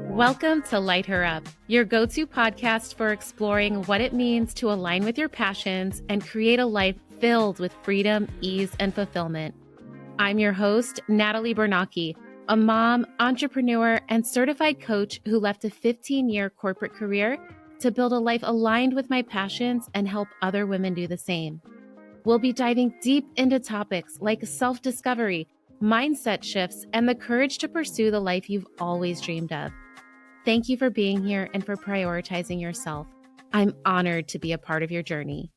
Welcome to Light Her Up, your go-to podcast for exploring what it means to align with your passions and create a life filled with freedom, ease, and fulfillment. I'm your host, Natalie Puglisi, a mom, entrepreneur, and certified coach who left a 15-year corporate career to build a life aligned with my passions and help other women do the same. We'll be diving deep into topics like self-discovery, mindset shifts, and the courage to pursue the life you've always dreamed of. Thank you for being here and for prioritizing yourself. I'm honored to be a part of your journey.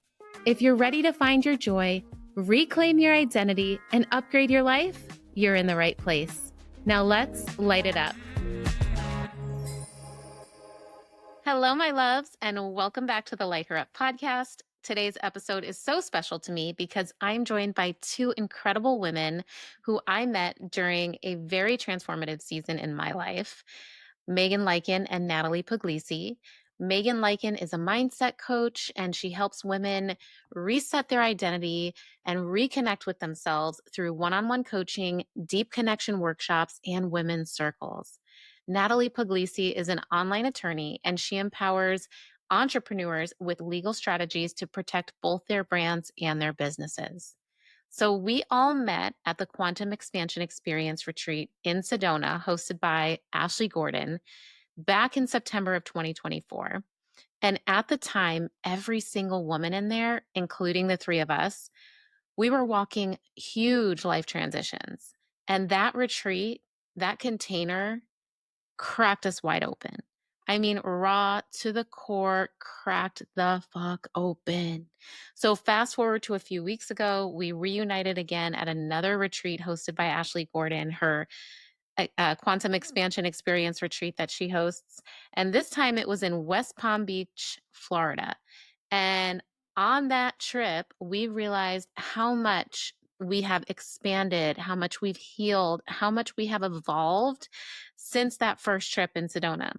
If you're ready to find your joy, reclaim your identity, and upgrade your life, you're in the right place. Now let's light it up. Hello, my loves, and welcome back to the Light Her Up podcast. Today's episode is so special to me because I'm joined by two incredible women who I met during a very transformative season in my life. Liken and Natalie Puglisi. Liken is a mindset coach, and she helps women reset their identity and reconnect with themselves through one-on-one coaching, deep connection workshops, and women's circles. Natalie Puglisi is an online attorney, and she empowers entrepreneurs with legal strategies to protect both their brands and their businesses. So we all met at the Quantum Expansion Experience Retreat in Sedona, hosted by Ashley Gordon, back in September of 2024. And at the time, every single woman in there, including the three of us, we were walking huge life transitions. And that retreat, that container, cracked us wide open. I mean, raw to the core, cracked the fuck open. So fast forward to a few weeks ago, we reunited again at another retreat hosted by Ashley Gordon, her Quantum Expansion Experience retreat that she hosts. And this time it was in West Palm Beach, Florida. And on that trip, we realized how much we have expanded, how much we've healed, how much we have evolved since that first trip in Sedona.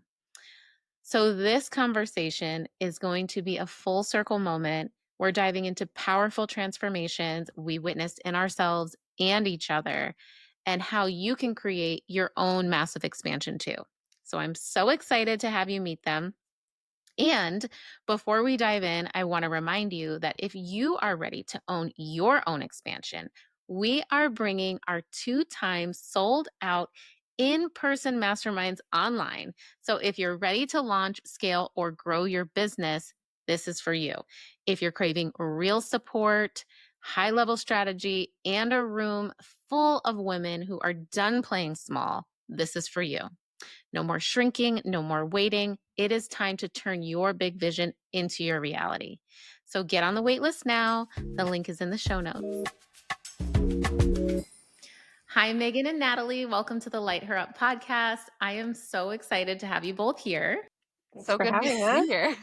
So this conversation is going to be a full circle moment. We're diving into powerful transformations we witnessed in ourselves and each other, and how you can create your own massive expansion too. So I'm so excited to have you meet them. And before we dive in, I want to remind you that if you are ready to own your own expansion, we are bringing our 2 times sold out in-person masterminds online. So if you're ready to launch, scale, or grow your business, this is for you. If you're craving real support, high-level strategy, and a room full of women who are done playing small, this is for you. No more shrinking, no more waiting. It is time to turn your big vision into your reality. So get on the wait list now. The link is in the show notes. Hi, Megan and Natalie. Welcome to the Light Her Up podcast. I am so excited to have you both here. Thanks so good to be here.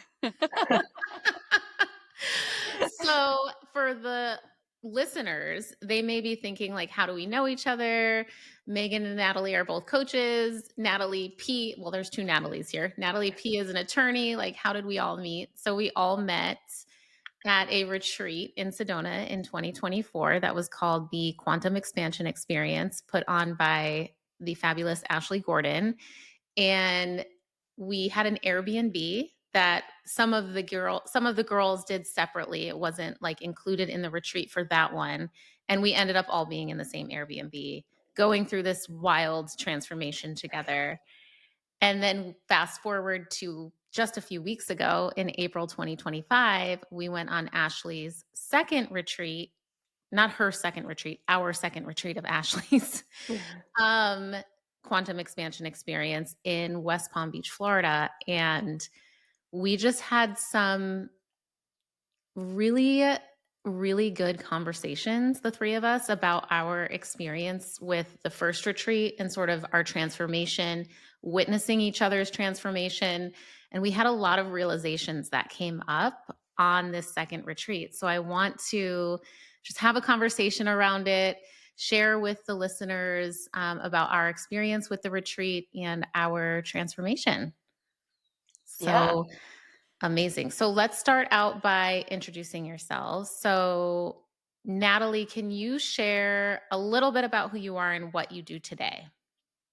So for the listeners, they may be thinking like, how do we know each other? Megan and Natalie are both coaches. Natalie P, well, there's 2 Natalies here. Natalie P is an attorney. Like, how did we all meet? So we all met at a retreat in Sedona in 2024 that was called the Quantum Expansion Experience, put on by the fabulous Ashley Gordon. And we had an Airbnb that some of the girls did separately. It wasn't like included in the retreat for that one. And we ended up all being in the same Airbnb, going through this wild transformation together. And then fast forward to just a few weeks ago in April 2025, we went on Ashley's second retreat, not her second retreat, our second retreat of Ashley's Quantum Expansion Experience in West Palm Beach, Florida. And we just had some really, really good conversations, the three of us, about our experience with the first retreat and sort of our transformation, witnessing each other's transformation. And we had a lot of realizations that came up on this second retreat. So I want to just have a conversation around it, share with the listeners about our experience with the retreat and our transformation. So amazing. So let's start out by introducing yourselves. So Natalie, can you share a little bit about who you are and what you do today?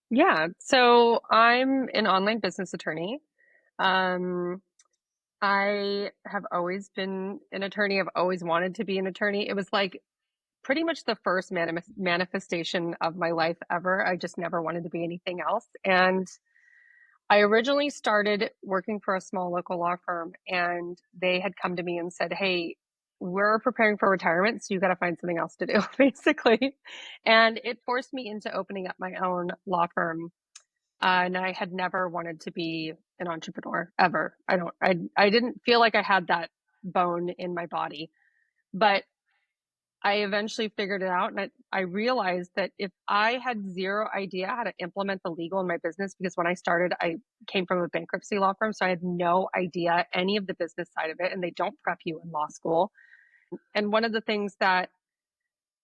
Yeah, so I'm an online business attorney. Um, I have always been an attorney. I've always wanted to be an attorney. It was like pretty much the first manifestation of my life ever. I just never wanted to be anything else. And I originally started working for a small local law firm, and they had come to me and said, "Hey, we're preparing for retirement, so you got to find something else to do," basically. And it forced me into opening up my own law firm. And I had never wanted to be an entrepreneur ever. I didn't feel like I had that bone in my body, but I eventually figured it out. And I realized that if I had zero idea how to implement the legal in my business, because when I started, I came from a bankruptcy law firm. So I had no idea any of the business side of it. And they don't prep you in law school. And one of the things that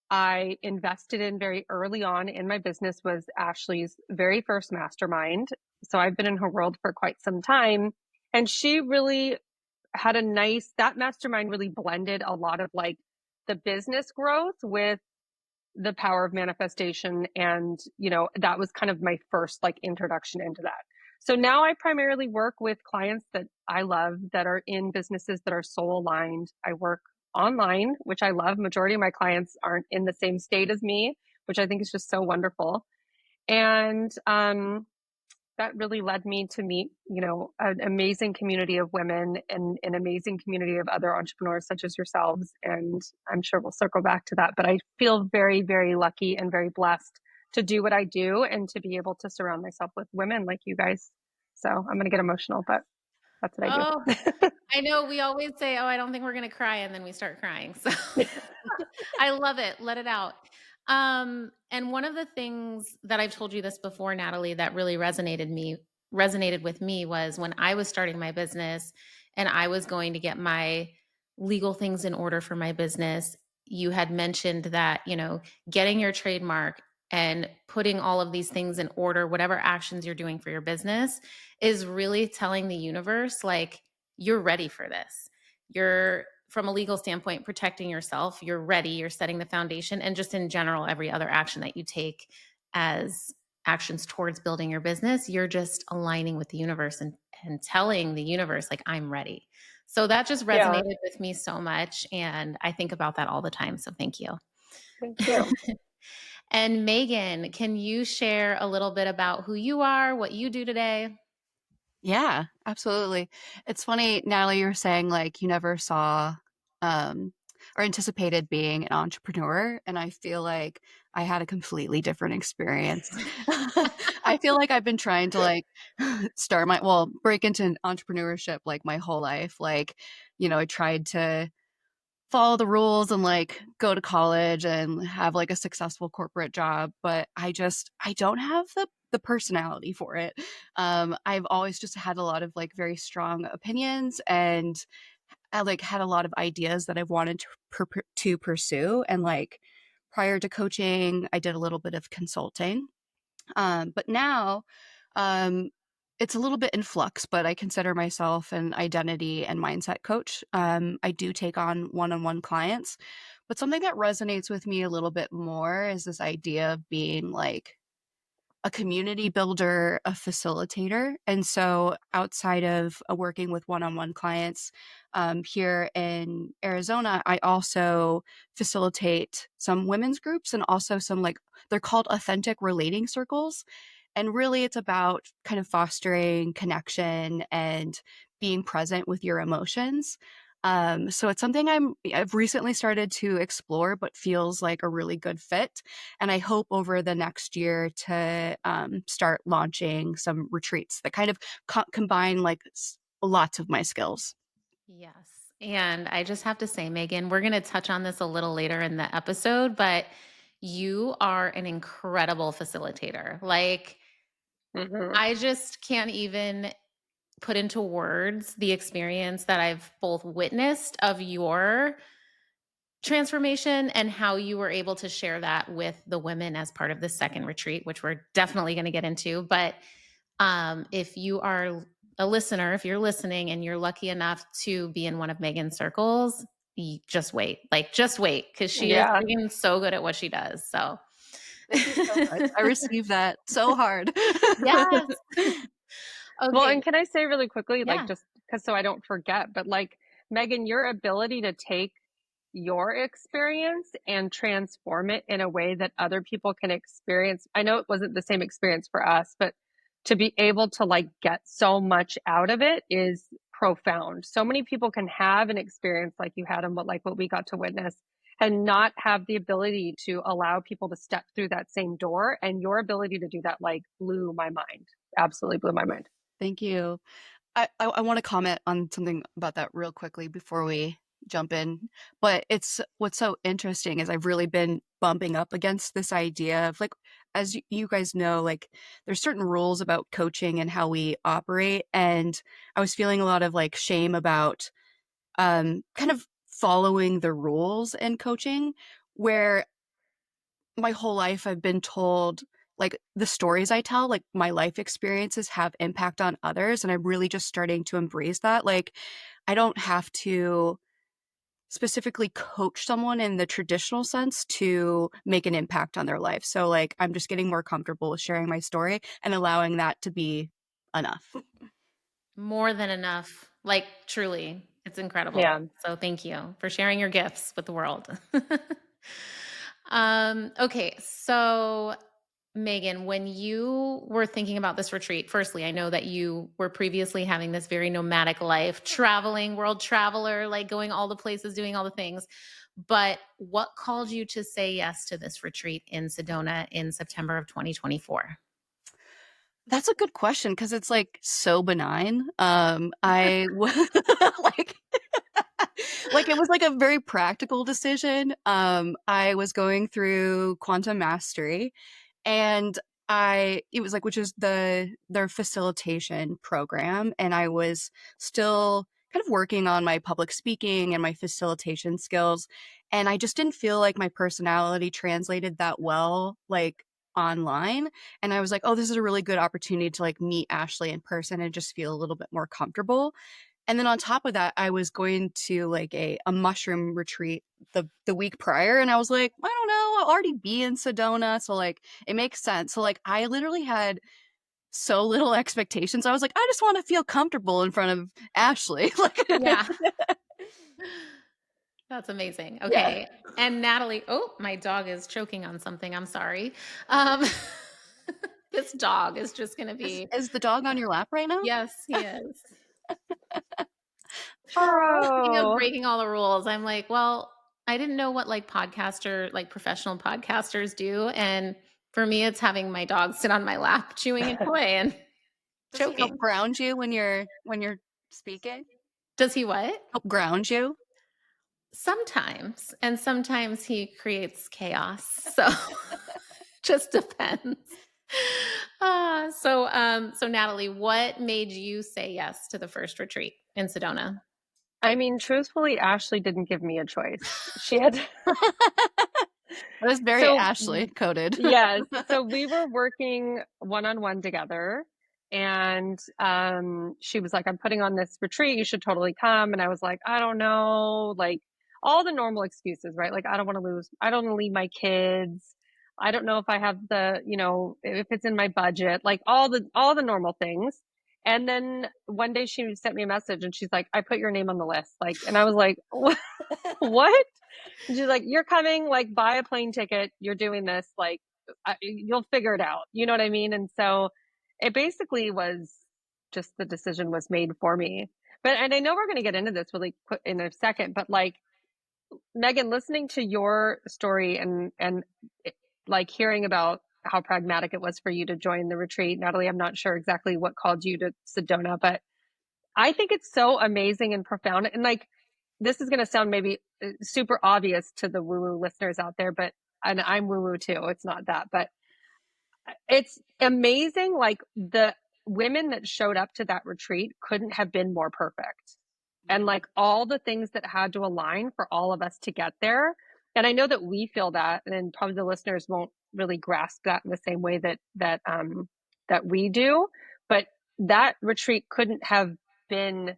I invested in very early on in my business was Ashley's very first mastermind. So I've been in her world for quite some time. And she really had that mastermind really blended a lot of like the business growth with the power of manifestation. And, that was kind of my first like introduction into that. So now I primarily work with clients that I love that are in businesses that are soul aligned. I work online, which I love. Majority of my clients aren't in the same state as me, which I think is just so wonderful. And that really led me to meet, an amazing community of women and an amazing community of other entrepreneurs such as yourselves. And I'm sure we'll circle back to that. But I feel very, very lucky and very blessed to do what I do and to be able to surround myself with women like you guys. So I'm going to get emotional, but that's what I Oh, do. I know we always say, "Oh, I don't think we're gonna cry," and then we start crying. So I love it. Let it out. And one of the things that I've told you this before, Natalie, that really resonated with me was when I was starting my business and I was going to get my legal things in order for my business. You had mentioned that, getting your trademark and putting all of these things in order, whatever actions you're doing for your business, is really telling the universe, like, you're ready for this. You're, from a legal standpoint, protecting yourself. You're ready. You're setting the foundation. And just in general, every other action that you take as actions towards building your business, you're just aligning with the universe and telling the universe, like, I'm ready. So that just Yeah, resonated with me so much. And I think about that all the time. So thank you. thank you. And Megan, can you share a little bit about who you are, what you do today? Yeah, absolutely. It's funny, Natalie, you were saying like you never saw um or anticipated being an entrepreneur, and I feel like I had a completely different experience. I feel like I've been trying to like break into entrepreneurship like my whole life. Like, I tried to follow the rules and like go to college and have like a successful corporate job, but I don't have the personality for it. I've always just had a lot of like very strong opinions, and I like had a lot of ideas that I've wanted to pursue. And like prior to coaching, I did a little bit of consulting. But now, um, it's a little bit in flux, but I consider myself an identity and mindset coach. I do take on one-on-one clients, but something that resonates with me a little bit more is this idea of being like a community builder, a facilitator. And so, outside of working with one on one clients here in Arizona, I also facilitate some women's groups and also some like they're called authentic relating circles. And really, it's about kind of fostering connection and being present with your emotions. So it's something I've recently started to explore, but feels like a really good fit. And I hope over the next year to start launching some retreats that kind of combine like lots of my skills. Yes. And I just have to say, Megan, we're going to touch on this a little later in the episode, but you are an incredible facilitator. Like, Hmm. I just can't even put into words the experience that I've both witnessed of your transformation and how you were able to share that with the women as part of the second retreat, which we're definitely going to get into. But if you are a listener, if you're listening and you're lucky enough to be in one of Megan's circles, just wait. Like, just wait, because she is Yeah. freaking so good at what she does. So, Thank you so much. I received that so hard. yes. Well, Okay. and can I say really quickly, like, Yeah. just because so I don't forget, but like, Megan, your ability to take your experience and transform it in a way that other people can experience. I know it wasn't the same experience for us, but to be able to like get so much out of it is profound. So many people can have an experience like you had and what we got to witness and not have the ability to allow people to step through that same door. And your ability to do that like blew my mind. Absolutely blew my mind. Thank you. I want to comment on something about that real quickly before we jump in. But it's what's so interesting is I've really been bumping up against this idea of like, as you guys know, like there's certain rules about coaching and how we operate. And I was feeling a lot of like shame about kind of following the rules in coaching, where my whole life I've been told like the stories I tell, like my life experiences have impact on others. And I'm really just starting to embrace that. Like, I don't have to specifically coach someone in the traditional sense to make an impact on their life. So, like, I'm just getting more comfortable with sharing my story and allowing that to be enough. More than enough. Like, truly, it's incredible. Yeah. So thank you for sharing your gifts with the world. Okay, so Megan, when you were thinking about this retreat, firstly, I know that you were previously having this very nomadic life, traveling, world traveler, like going all the places, doing all the things. But what called you to say yes to this retreat in Sedona in September of 2024? That's a good question because it's like so benign. I like like it was like a very practical decision. I was going through quantum mastery and it was like, which is their facilitation program. And I was still kind of working on my public speaking and my facilitation skills. And I just didn't feel like my personality translated that well, like online. And I was like, oh, this is a really good opportunity to like meet Ashley in person and just feel a little bit more comfortable. And then on top of that, I was going to like a mushroom retreat the week prior. And I was like, I don't know, I'll already be in Sedona. So like it makes sense. So like I literally had so little expectations. I was like, I just want to feel comfortable in front of Ashley. Like Yeah. That's amazing. yeah. Okay. And Natalie, oh, my dog is choking on something. I'm sorry. Um, this dog is just going to Is be, is the dog on your lap right now? yes, he is. Speaking of Churro. breaking all the rules, I'm like, well, I didn't know what like like professional podcasters do. And for me, it's having my dog sit on my lap, chewing and toy and Does he help choking. ground you when you're speaking? Does he what? Help ground you? Sometimes. And sometimes he creates chaos. So just depends. So Natalie, what made you say yes to the first retreat in Sedona? I mean, truthfully, Ashley didn't give me a choice. She had That was very so Ashley coded. yes. So we were working one-on-one together and she was like, I'm putting on this retreat, you should totally come. And I was like, I don't know, like all the normal excuses, right? Like I don't want to leave my kids. I don't know if I have if it's in my budget, like all the normal things. And then one day she sent me a message and she's like, I put your name on the list. Like, and I was like, what? And she's like, you're coming, like, buy a plane ticket. You're doing this, like, you'll figure it out. You know what I mean? And so it basically was just the decision was made for me. And I know we're going to get into this really quick in a second, but like, Megan, listening to your story and like hearing about how pragmatic it was for you to join the retreat, Natalie, I'm not sure exactly what called you to Sedona, but I think it's so amazing and profound. And like, this is going to sound maybe super obvious to the woo woo listeners out there, and I'm woo woo too. It's not that, but it's amazing. Like the women that showed up to that retreat couldn't have been more perfect. And like all the things that had to align for all of us to get there. And I know that we feel that, and probably the listeners won't really grasp that in the same way that we do. But that retreat couldn't have been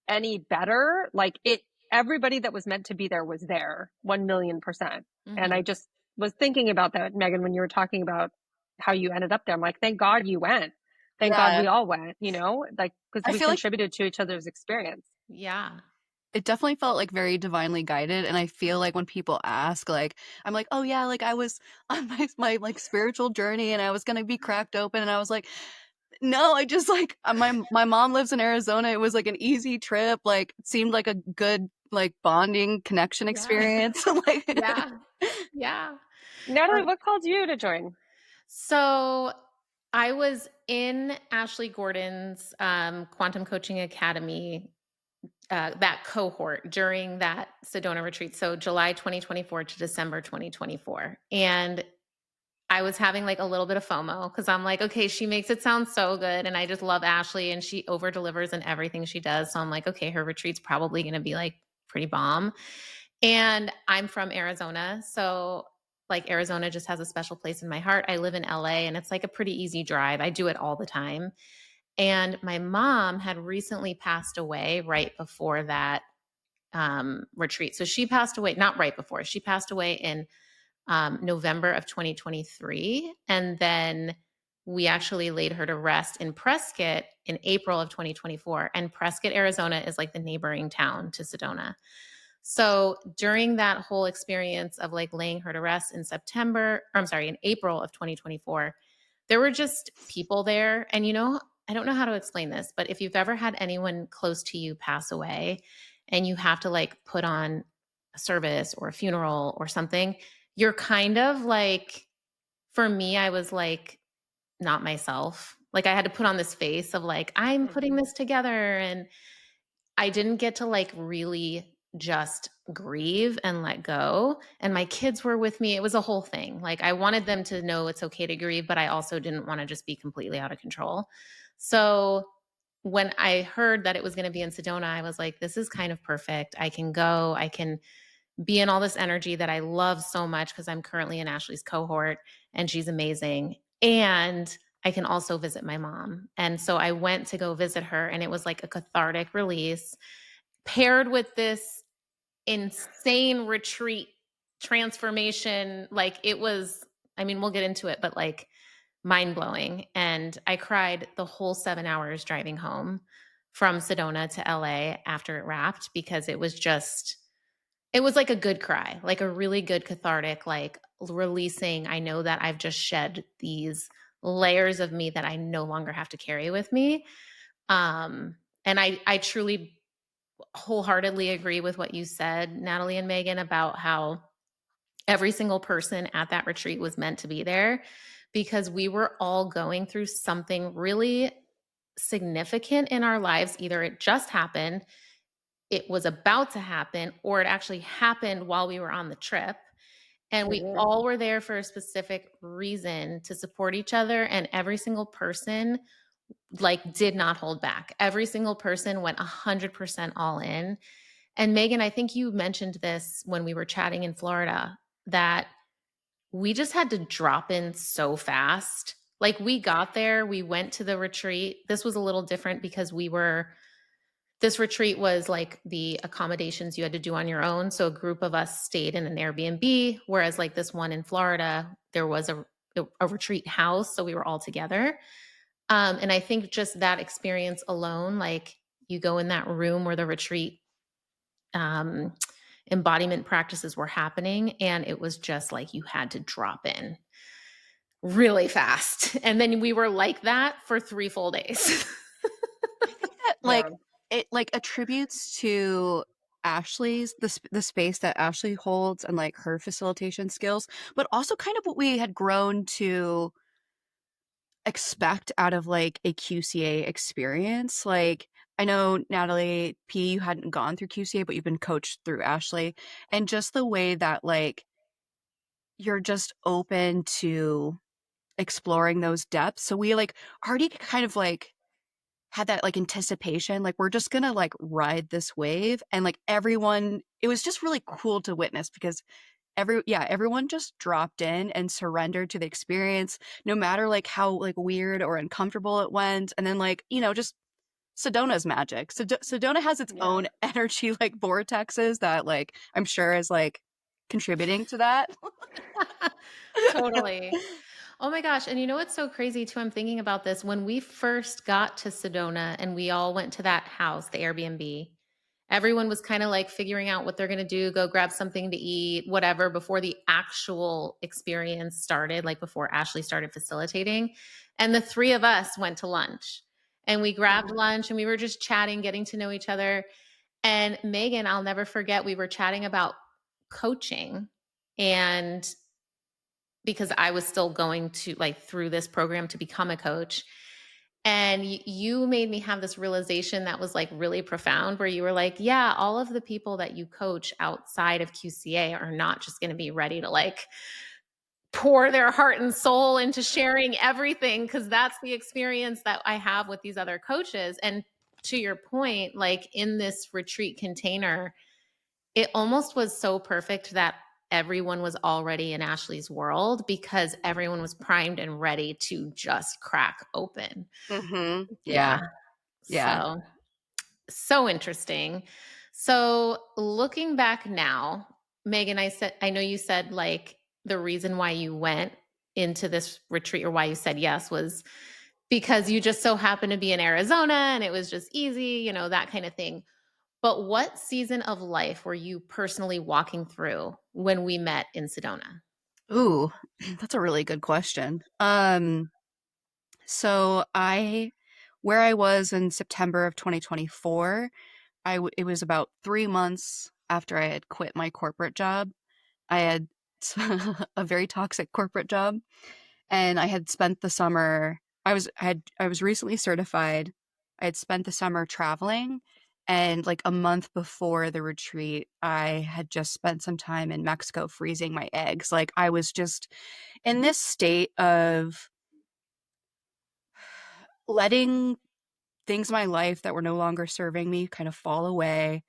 any better. Like everybody that was meant to be there was there 1,000,000%. And I Mhm. just was thinking about that, Megan, when you were talking about how you ended up there. I'm like, thank God you went. Thank God Yeah. we all went, like, because I we feel like contributed to each other's experience. Yeah. it definitely felt like very divinely guided. And I feel like when people ask, like, I'm like, oh yeah, like I was on my like spiritual journey and I was gonna be cracked open, and I was like, no, I just like my mom lives in Arizona. It was like an easy trip. Like it seemed like a good like bonding connection Yeah. experience. Like Yeah. Yeah. Natalie, but what called you to join? So I was in Ashley Gordon's Quantum Coaching Academy, that cohort during that Sedona retreat. So July 2024 to December 2024. And I was having like a little bit of FOMO because I'm like, okay, she makes it sound so good. And I just love Ashley and she over delivers in everything she does. So I'm like, okay, her retreat's probably going to be like pretty bomb. And I'm from Arizona. So like Arizona just has a special place in my heart. I live in LA and it's like a pretty easy drive. I do it all the time. And my mom had recently passed away right before that retreat. So she passed away, not right before, she passed away in November of 2023. And then we actually laid her to rest in Prescott in April of 2024. And Prescott, Arizona is like the neighboring town to Sedona. So during that whole experience of like laying her to rest in in April of 2024, there were just people there. And I don't know how to explain this, but if you've ever had anyone close to you pass away and you have to like put on a service or a funeral or something, you're kind of like, for me, I was like not myself. Like I had to put on this face of like, I'm putting Mhm. this together. And I didn't get to like really just grieve and let go. And my kids were with me. It was a whole thing. Like I wanted them to know it's okay to grieve, but I also didn't want to just be completely out of control. So when I heard that it was going to be in Sedona, I was like, this is kind of perfect. I can go, I can be in all this energy that I love so much because I'm currently in Ashley's cohort and she's amazing. And I can also visit my mom. And so I went to go visit her, and it was like a cathartic release paired with this insane retreat transformation. Like it was, I mean, we'll get into it, but like mind blowing. And I cried the whole 7 hours driving home from Sedona to LA after it wrapped because it was like a good cry, like a really good cathartic, like releasing. I know that I've just shed these layers of me that I no longer have to carry with me. And I truly wholeheartedly agree with what you said, Natalie and Megan, about how every single person at that retreat was meant to be there because we were all going through something really significant in our lives. Either it just happened, it was about to happen, or it actually happened while we were on the trip. And we Mhm. all were there for a specific reason to support each other. And every single person like did not hold back. Every single person went 100% all in. And Megan, I think you mentioned this when we were chatting in Florida that we just had to drop in so fast. Like we got there, we went to the retreat. This was a little different because this retreat was like the accommodations you had to do on your own. So a group of us stayed in an Airbnb, whereas like this one in Florida, there was a retreat house. So we were all together. And I think just that experience alone, like you go in that room where the retreat um, embodiment practices were happening, and it was just like you had to drop in really fast. And then we were like that for 3 full days. I think that Yeah. like it like attributes to Ashley's the space that Ashley holds and like her facilitation skills, but also kind of what we had grown to expect out of like a QCA experience. Like I know Natalie P, you hadn't gone through QCA, but you've been coached through Ashley, and just the way that like you're just open to exploring those depths. So we like already kind of like had that like anticipation, like we're just gonna like ride this wave, and like everyone, it was just really cool to witness because everyone just dropped in and surrendered to the experience, no matter like how like weird or uncomfortable it went, and then like just Sedona's magic. Sedona has its Yeah. own energy like vortexes that like I'm sure is like contributing to that. Totally. Oh my gosh. And you know what's so crazy too? I'm thinking about this. When we first got to Sedona and we all went to that house, the Airbnb, everyone was kind of like figuring out what they're going to do, go grab something to eat, whatever, before the actual experience started, like before Ashley started facilitating. And the three of us went to lunch and we grabbed lunch and we were just chatting, getting to know each other. And Megan, I'll never forget, we were chatting about coaching and because I was still going to like through this program to become a coach. And you made me have this realization that was like really profound, where you were like, yeah, all of the people that you coach outside of QCA are not just going to be ready to like pour their heart and soul into sharing everything, because that's the experience that I have with these other coaches. And to your point, like in this retreat container, it almost was so perfect that everyone was already in Ashley's world because everyone was primed and ready to just crack open. Mm-hmm. Yeah. Yeah. Yeah. So interesting. So looking back now, Megan, I know you said like the reason why you went into this retreat or why you said yes was because you just so happened to be in Arizona and it was just easy, you know, that kind of thing. But what season of life were you personally walking through when we met in Sedona? Ooh, that's a really good question. So where I was in September of 2024, it was about 3 months after I had quit my corporate job. I had a very toxic corporate job, and I had spent the summer. I was recently certified. I had spent the summer traveling, and like a month before the retreat, I had just spent some time in Mexico freezing my eggs. Like I was just in this state of letting things in my life that were no longer serving me kind of fall away.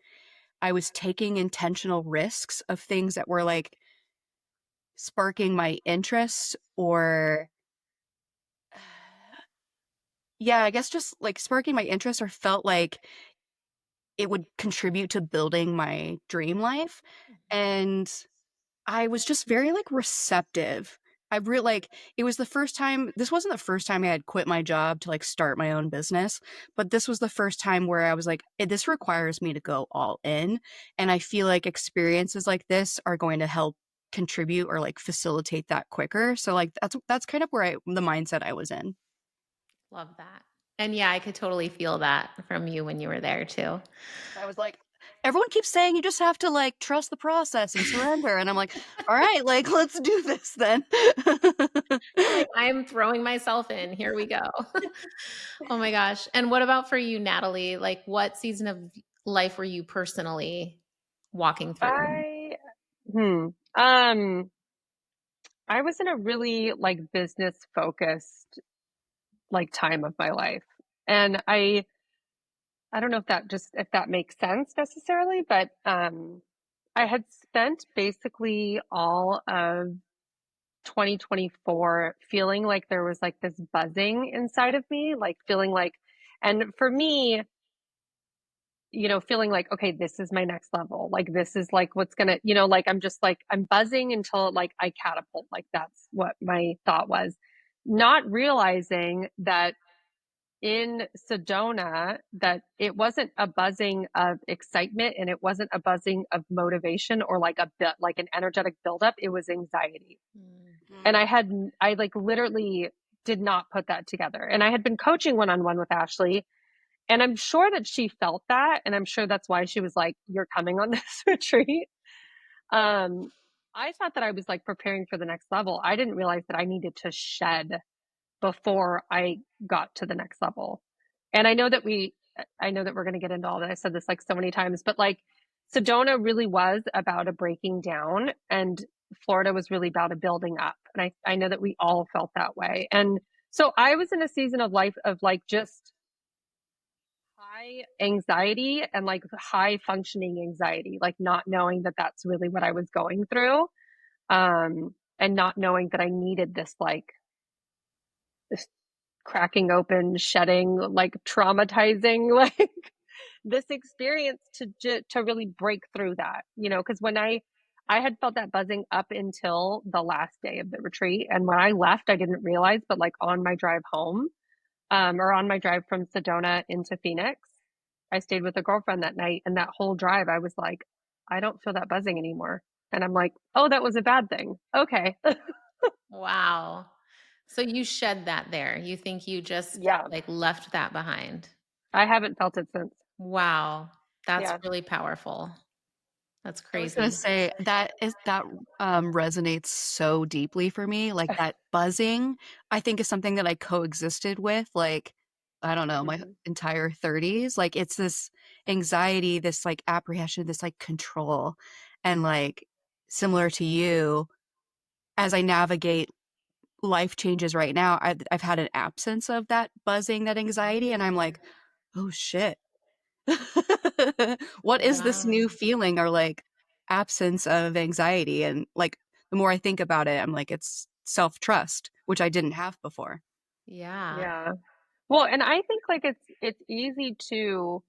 I was taking intentional risks of things that were like sparking my interest or yeah, I guess just like sparking my interest or felt like it would contribute to building my dream life. And I was just very like receptive. I really like it was the first time this wasn't the first time I had quit my job to like start my own business, but this was the first time where I was like, this requires me to go all in. And I feel like experiences like this are going to help contribute or like facilitate that quicker. So like that's kind of where the mindset I was in. Love that. And yeah, I could totally feel that from you when you were there too. I was like, everyone keeps saying you just have to like trust the process and surrender. And I'm like, all right, like let's do this then. You're like, I'm throwing myself in. Here we go. Oh my gosh. And what about for you, Natalie? Like, what season of life were you personally walking through? I hmm. Um, I was in a really like business focused like time of my life. And I don't know if that makes sense necessarily, but I had spent basically all of 2024 feeling like there was like this buzzing inside of me, like feeling like, and for me, feeling like, okay, this is my next level. Like, this is like what's gonna, like, I'm just like, I'm buzzing until like I catapult. Like, that's what my thought was. Not realizing that in Sedona, that it wasn't a buzzing of excitement and it wasn't a buzzing of motivation or like a bit like an energetic buildup. It was anxiety. And Mm. I like literally did not put that together. And I had been coaching one on one with Ashley, and I'm sure that she felt that. And I'm sure that's why she was like, you're coming on this retreat. Um, I thought that I was like preparing for the next level. I didn't realize that I needed to shed before I got to the next level. And I know that we're going to get into all that. I said this like so many times, but like Sedona really was about a breaking down, and Florida was really about a building up. And I know that we all felt that way. And so I was in a season of life of like just high anxiety and like high functioning anxiety, like not knowing that that's really what I was going through. And not knowing that I needed this like this cracking open, shedding, like traumatizing, like this experience to really break through that, because when I had felt that buzzing up until the last day of the retreat, and when I left, I didn't realize, but like on my drive home, or on my drive from Sedona into Phoenix, I stayed with a girlfriend that night, and that whole drive, I was like, I don't feel that buzzing anymore, and I'm like, oh, that was a bad thing. Okay. Wow. So you shed that there. You think you just Yeah, like left that behind. I haven't felt it since. Wow. That's Yeah. really powerful. That's I was gonna crazy. say that resonates so deeply for me. Like that buzzing, I think is something that I coexisted with, like, I don't know, my Mhm. entire 30s. Like it's this anxiety, this like apprehension, this like control. And like similar to you, as I navigate life changes right now, I've had an absence of that buzzing, that anxiety, and I'm like, oh shit. What is this Wow. new feeling or like absence of anxiety? And like the more I think about it, I'm like, it's self-trust, which I didn't have before. Yeah. Yeah. Well, and I think like it's easy to,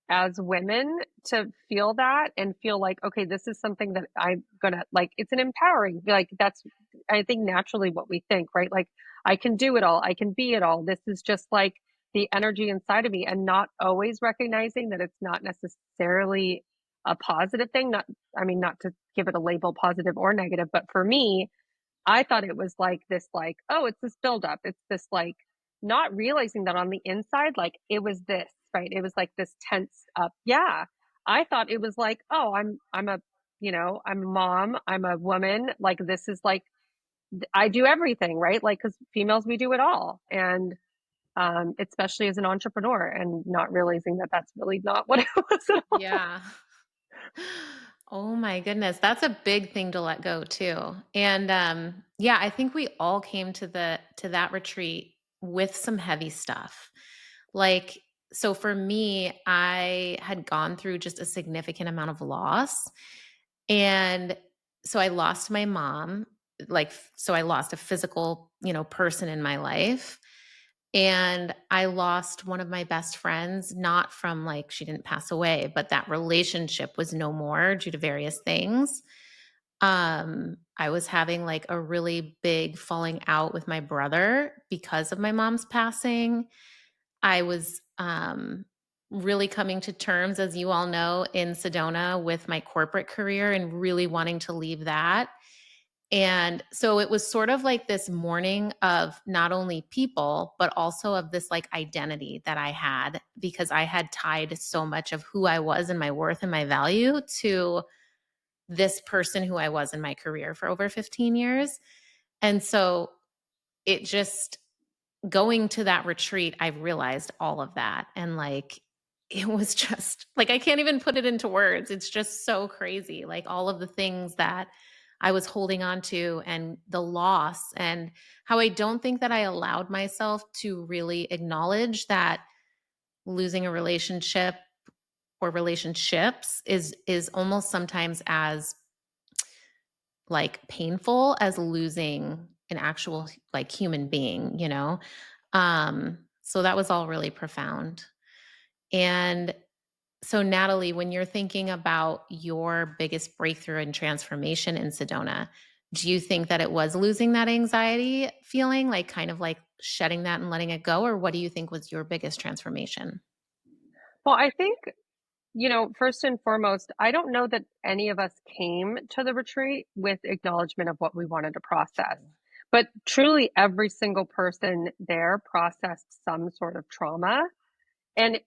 as women, to feel that and feel like, okay, this is something that I'm gonna like, it's an empowering, like that's, I think naturally what we think, right? Like, I can do it all, I can be it all. This is just like the energy inside of me, and not always recognizing that it's not necessarily a positive thing. Not, I mean, not to give it a label, positive or negative, but for me, I thought it was like this, like, oh, it's this buildup. It's this, like, not realizing that on the inside, like, it was this, right? It was like this tense up. Yeah. I thought it was like, oh, I'm a, I'm a mom, I'm a woman. Like, this is like, I do everything, right? Like, because females, we do it all. And, especially as an entrepreneur, and not realizing that that's really not what it was at all. Yeah. Oh my goodness, that's a big thing to let go too. And yeah, I think we all came to that retreat with some heavy stuff. Like so for me, I had gone through just a significant amount of loss. And so I lost my mom, so I lost a physical, person in my life. And I lost one of my best friends, not from like she didn't pass away, but that relationship was no more due to various things. I was having like a really big falling out with my brother because of my mom's passing. I was really coming to terms, as you all know, in Sedona with my corporate career and really wanting to leave that. And so it was sort of like this mourning of not only people, but also of this like identity that I had because I had tied so much of who I was and my worth and my value to this person who I was in my career for over 15 years. And so it just going to that retreat, I realized all of that. And like, it was just like, I can't even put it into words. It's just so crazy. Like, all of the things that I was holding on to and the loss, and how I don't think that I allowed myself to really acknowledge that losing a relationship or relationships is almost sometimes as like painful as losing an actual like human being, so that was all really profound. And so Natalie, when you're thinking about your biggest breakthrough and transformation in Sedona, do you think that it was losing that anxiety feeling, like kind of like shedding that and letting it go, or what do you think was your biggest transformation? Well, I think, first and foremost, I don't know that any of us came to the retreat with acknowledgement of what we wanted to process. But truly, every single person there processed some sort of trauma. And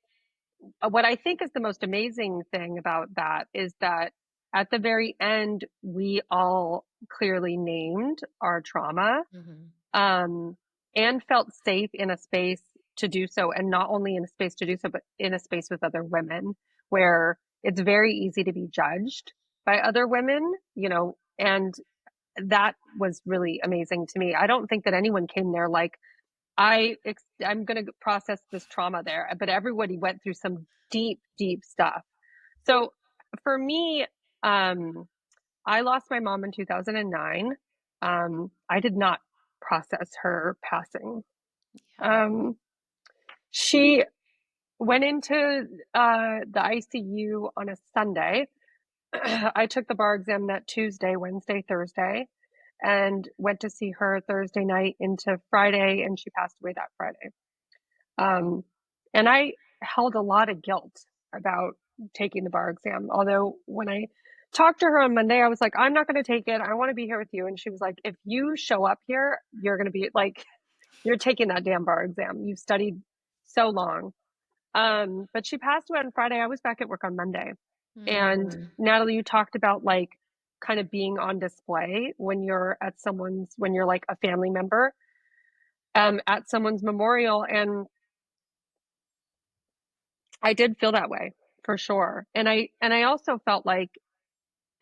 what I think is the most amazing thing about that is that at the very end, we all clearly named our trauma, Mhm. um, and felt safe in a space to do so. And not only in a space to do so, but in a space with other women where it's very easy to be judged by other women, and that was really amazing to me. I don't think that anyone came there like, I'm going to process this trauma there, but everybody went through some deep, deep stuff. So for me, I lost my mom in 2009. I did not process her passing. She went into the ICU on a Sunday. I took the bar exam that Tuesday, Wednesday, Thursday, and went to see her Thursday night into Friday, and she passed away that Friday. And I held a lot of guilt about taking the bar exam. Although when I talked to her on Monday, I was like, I'm not going to take it. I want to be here with you. And she was like, if you show up here, you're going to be like, you're taking that damn bar exam. You've studied so long. But she passed away on Friday. I was back at work on Monday. And Natalie, you talked about like kind of being on display when you're at someone's, when you're like a family member, at someone's memorial. And I did feel that way for sure. And I also felt like,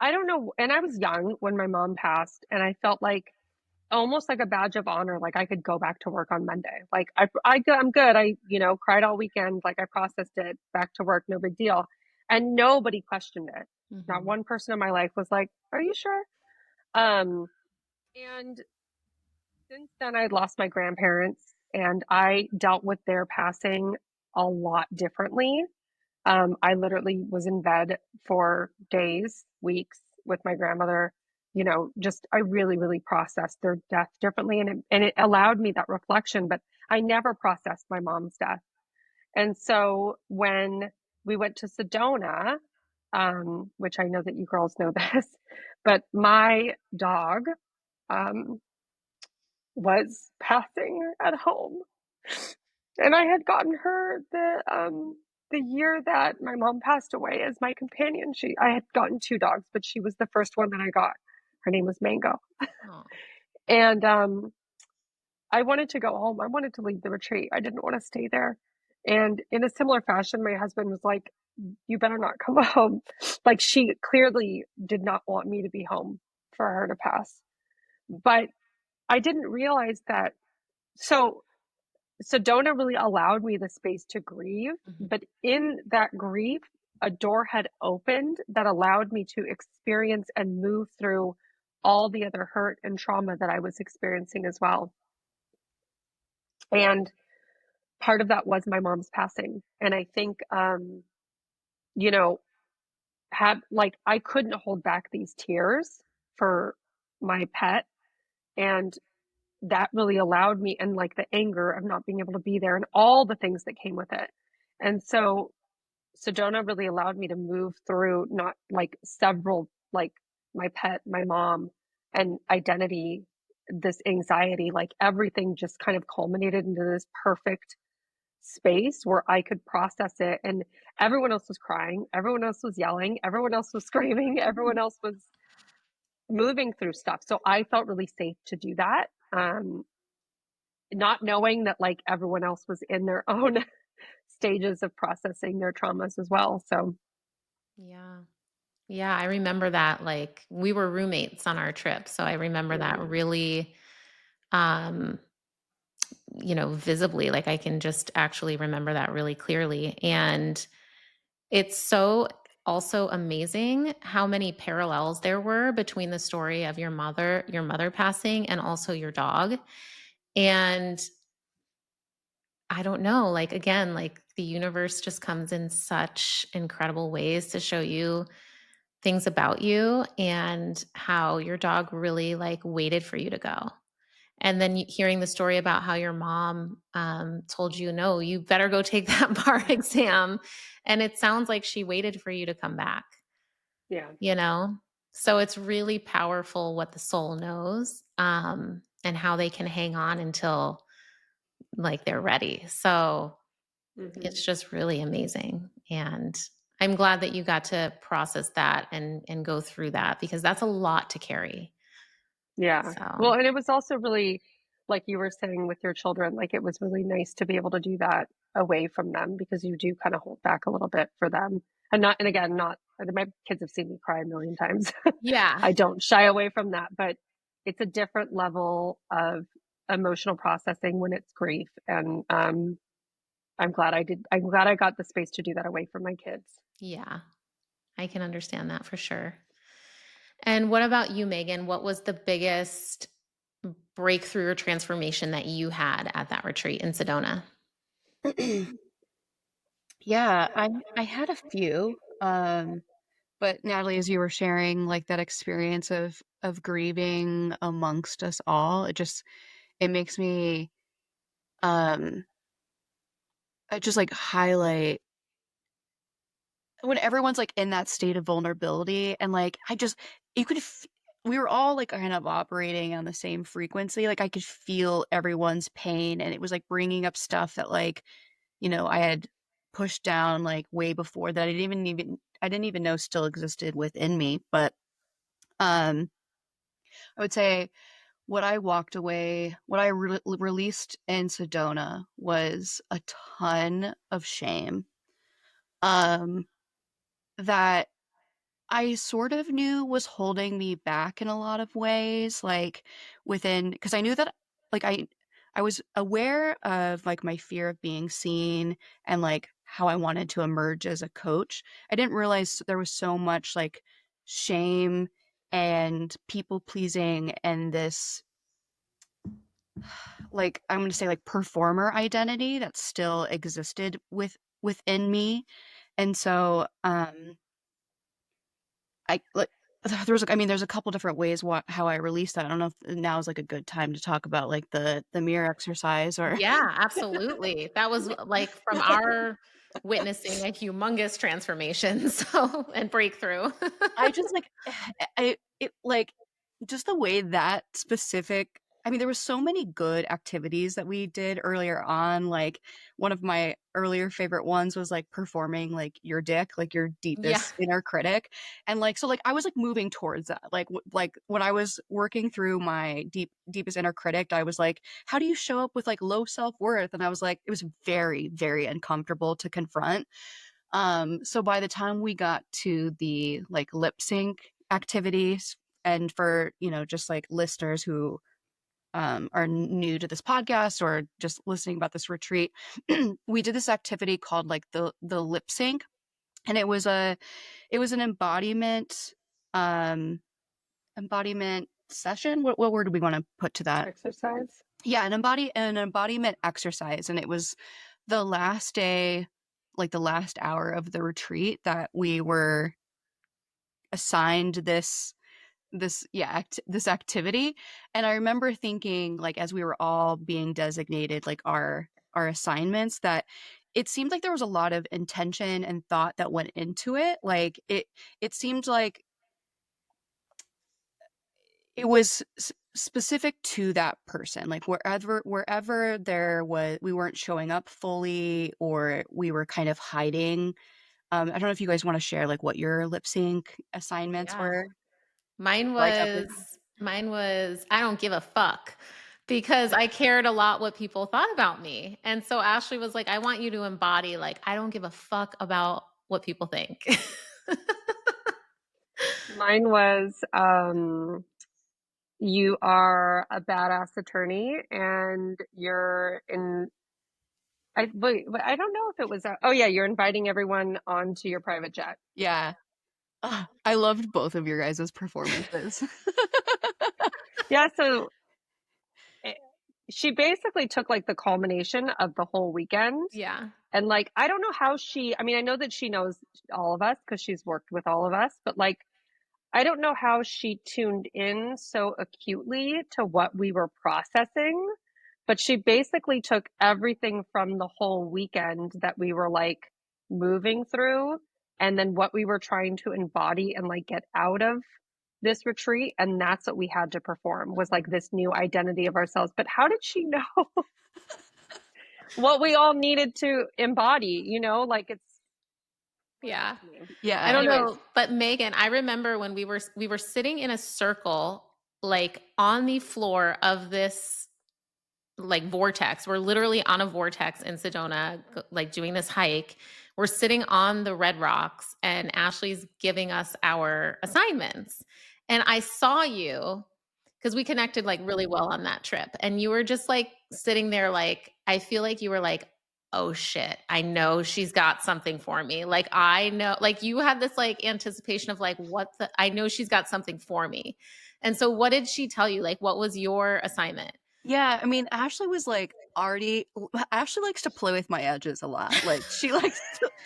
I don't know, and I was young when my mom passed, and I felt like almost like a badge of honor, like I could go back to work on Monday. Like I'm good. I, cried all weekend. Like I processed it, back to work, no big deal. And nobody questioned it. Not one person in my life was like, are you sure? And since then I'd lost my grandparents, and I dealt with their passing a lot differently. I literally was in bed for days, weeks with my grandmother. Just I really, really processed their death differently, and it allowed me that reflection. But I never processed my mom's death. And so when we went to Sedona, which I know that you girls know this, but my dog was passing at home, and I had gotten her the year that my mom passed away as my companion. I had gotten two dogs, but she was the first one that I got. Her name was Mango. And I wanted to go home. I wanted to leave the retreat. I didn't want to stay there. And in a similar fashion, my husband was like, you better not come home. Like she clearly did not want me to be home for her to pass. But I didn't realize that. So Sedona really allowed me the space to grieve, but in that grief, a door had opened that allowed me to experience and move through all the other hurt and trauma that I was experiencing as well. And part of that was my mom's passing. And I think, I couldn't hold back these tears for my pet. And that really allowed me, and like the anger of not being able to be there and all the things that came with it. And so Sedona really allowed me to move through not like several, like my pet, my mom, and identity, this anxiety, like everything just kind of culminated into this perfect space where I could process it. And everyone else was crying, everyone else was yelling, everyone else was screaming, everyone else was moving through stuff. So I felt really safe to do that. Not knowing that like everyone else was in their own stages of processing their traumas as well. So yeah, I remember that. Like we were roommates on our trip, so I remember that really visibly. Like I can just actually remember that really clearly. And it's so also amazing how many parallels there were between the story of your mother passing, and also your dog. And I don't know, like again, like the universe just comes in such incredible ways to show you things about you, and how your dog really like waited for you to go. And then hearing the story about how your mom told you, no, you better go take that bar exam. And it sounds like she waited for you to come back, yeah. So it's really powerful what the soul knows, and how they can hang on until like they're ready. So it's just really amazing. And I'm glad that you got to process that and go through that, because that's a lot to carry. Yeah. So Well, and it was also really, like you were saying with your children, like it was really nice to be able to do that away from them, because you do kind of hold back a little bit for them. And again, not, my kids have seen me cry a million times. yeah. I don't shy away from that, but it's a different level of emotional processing when it's grief. And I'm glad I got the space to do that away from my kids. Yeah. I can understand that for sure. And what about you, Megan? What was the biggest breakthrough or transformation that you had at that retreat in Sedona? Yeah, I had a few. But Natalie, as you were sharing like that experience of grieving amongst us all, it makes me um just like highlight when everyone's like in that state of vulnerability and like you could we were all like kind of operating on the same frequency. Like I could feel everyone's pain and it was like bringing up stuff that like, I had pushed down like way before that I didn't even know still existed within me. But um I would say what I released in Sedona was a ton of shame. Um that I sort of knew was holding me back in a lot of ways, like because I knew that like I was aware of like my fear of being seen and like how I wanted to emerge as a coach. I didn't realize there was so much like shame and people pleasing and this like I'm going to say like performer identity that still existed within me. And so I like there's a couple different ways how I release that. I don't know if now is like a good time to talk about like the mirror exercise or Yeah, absolutely. That was like from our witnessing a humongous transformation, so and breakthrough. I just like I it like just the way that specific I mean there were so many good activities that we did earlier on. Like one of my earlier favorite ones was like performing like your dick, like your Yeah. deepest inner critic. And like so like I was like moving towards that. Like when I was working through my deepest inner critic, I was like, how do you show up with like low self-worth? And I was like, it was very, very uncomfortable to confront. So by the time we got to the like lip sync activities, and for, just like listeners who are new to this podcast or just listening about this retreat, we did this activity called like the lip sync, and it was an embodiment session. What word do we want to put to that? Exercise. Yeah, an embodiment exercise, and it was the last day, like the last hour of the retreat that we were assigned this activity. And I remember thinking like as we were all being designated like our assignments that it seemed like there was a lot of intention and thought that went into it. Like it seemed like it was specific to that person, like wherever there was we weren't showing up fully or we were kind of hiding. I don't know if you guys want to share like what your lip sync assignments Yeah. were. Mine Well, I definitely was mine was I don't give a fuck because I cared a lot what people thought about me. And so Ashley was like, I want you to embody like I don't give a fuck about what people think. Mine was you are a badass attorney and you're in I don't know if it was oh yeah, you're inviting everyone onto your private jet. yeah. I loved both of your guys' performances. Yeah, so eh, she basically took like the culmination of the whole weekend. Yeah. And like, I don't know how I mean, I know that she knows all of us because she's worked with all of us, but like, I don't know how she tuned in so acutely to what we were processing, but she basically took everything from the whole weekend that we were like moving through and then what we were trying to embody and like get out of this retreat. And that's what we had to perform was like this new identity of ourselves. But how did she know what we all needed to embody? Like it's Yeah. I Yeah. don't anyways. know, but Megan, I remember when we were sitting in a circle like on the floor of this like vortex. We're literally on a vortex in Sedona, like doing this hike. We're sitting on the red rocks, and Ashley's giving us our assignments. And I saw you because we connected like really well on that trip. And you were just like sitting there, like, I feel like you were like, oh shit, I know she's got something for me. Like, I know, like, you had this like anticipation of like, I know she's got something for me. And so what did she tell you? Like, what was your assignment? Yeah, I mean, Ashley was like Ashley likes to play with my edges a lot. Like she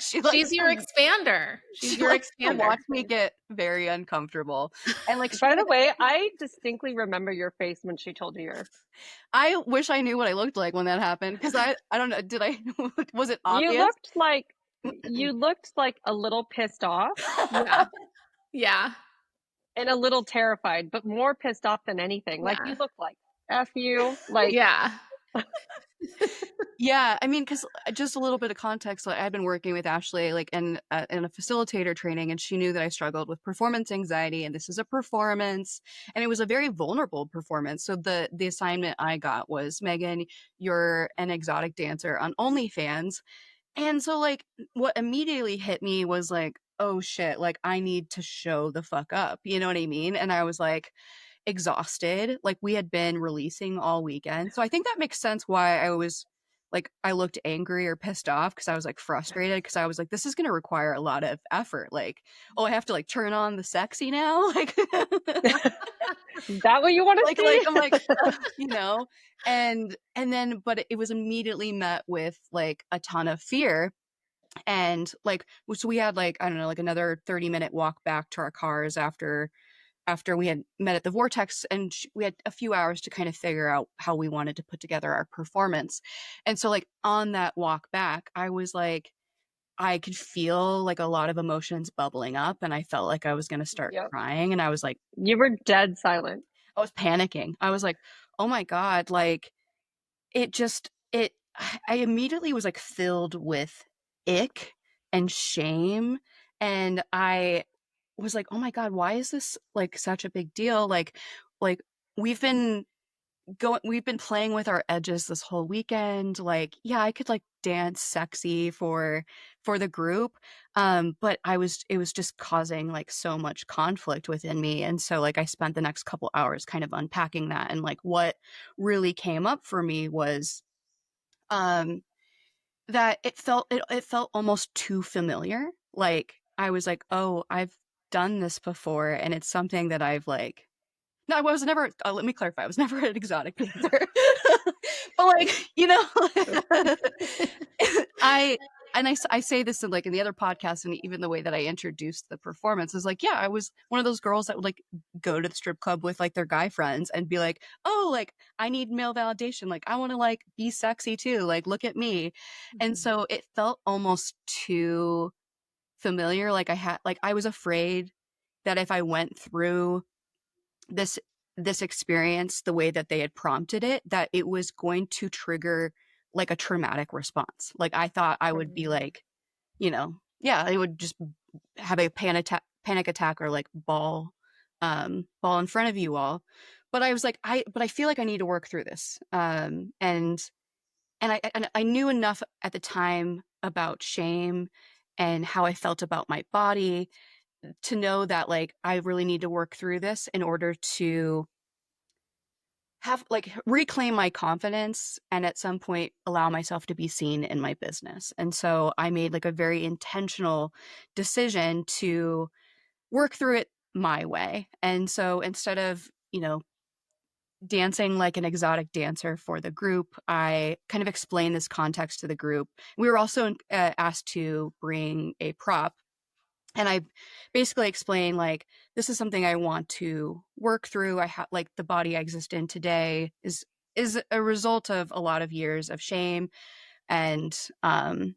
She's likes your to expander. She's she your likes to expander. watch me get very uncomfortable. And like she By the would way, I distinctly remember your face when she told you your. I wish I knew what I looked like when that happened because I don't know, did I was it You obvious? looked like a little pissed off Yeah. Yeah. and a little terrified, but more pissed off than anything. Like you Yeah. look like F you, like Yeah. Yeah, I mean, because just a little bit of context, like I've been working with Ashley like in a facilitator training, and she knew that I struggled with performance anxiety, and this is a performance, and it was a very vulnerable performance. So the assignment I got was, Megan, you're an exotic dancer on OnlyFans, and so like what immediately hit me was like, oh shit, like I need to show the fuck up, you know what I mean? And I was like exhausted, like we had been releasing all weekend, so I think that makes sense why I looked angry or pissed off because I was like frustrated because I was like, this is going to require a lot of effort. Like, oh, I have to like turn on the sexy now. Like, is that what you want to like see? I'm like, you know, and then, but it was immediately met with like a ton of fear. And like, so we had like, I don't know, like another 30-minute walk back to our cars after we had met at the Vortex, and we had a few hours to kind of figure out how we wanted to put together our performance. And so like on that walk back, I was like, I could feel like a lot of emotions bubbling up, and I felt like I was going to start Yep. crying, and I was like, You were dead silent. I was panicking. I was like, oh my God, like it just, it, I immediately was like filled with ick and shame. And I was like, oh my God, why is this like such a big deal? Like we've been we've been playing with our edges this whole weekend. Like, yeah, I could like dance sexy for the group. But it was just causing like so much conflict within me. And so like I spent the next couple hours kind of unpacking that. And like what really came up for me was um that it felt almost too familiar. Like I was like, oh, I've done this before, and it's something that I've like no, I was never let me clarify, I was never an exotic dancer. But like, you know, I I say this in like in the other podcast, and even the way that I introduced the performance is like, yeah, I was one of those girls that would like go to the strip club with like their guy friends and be like, oh, like I need male validation, like I want to like be sexy too, like look at me. And so it felt almost too familiar. Like I was afraid that if I went through this this experience the way that they had prompted it, that it was going to trigger like a traumatic response. Like I thought I would be like, you know, yeah, I would just have a panic attack or like ball in front of you all. But I was like, but I feel like I need to work through this. And I knew enough at the time about shame and how I felt about my body to know that like I really need to work through this in order to have like reclaim my confidence and at some point allow myself to be seen in my business. And so I made like a very intentional decision to work through it my way. And so instead of, you know, dancing like an exotic dancer for the group, I kind of explained this context to the group. We were also asked to bring a prop, and I basically explained like this is something I want to work through. I have like the body I exist in today is a result of a lot of years of shame and um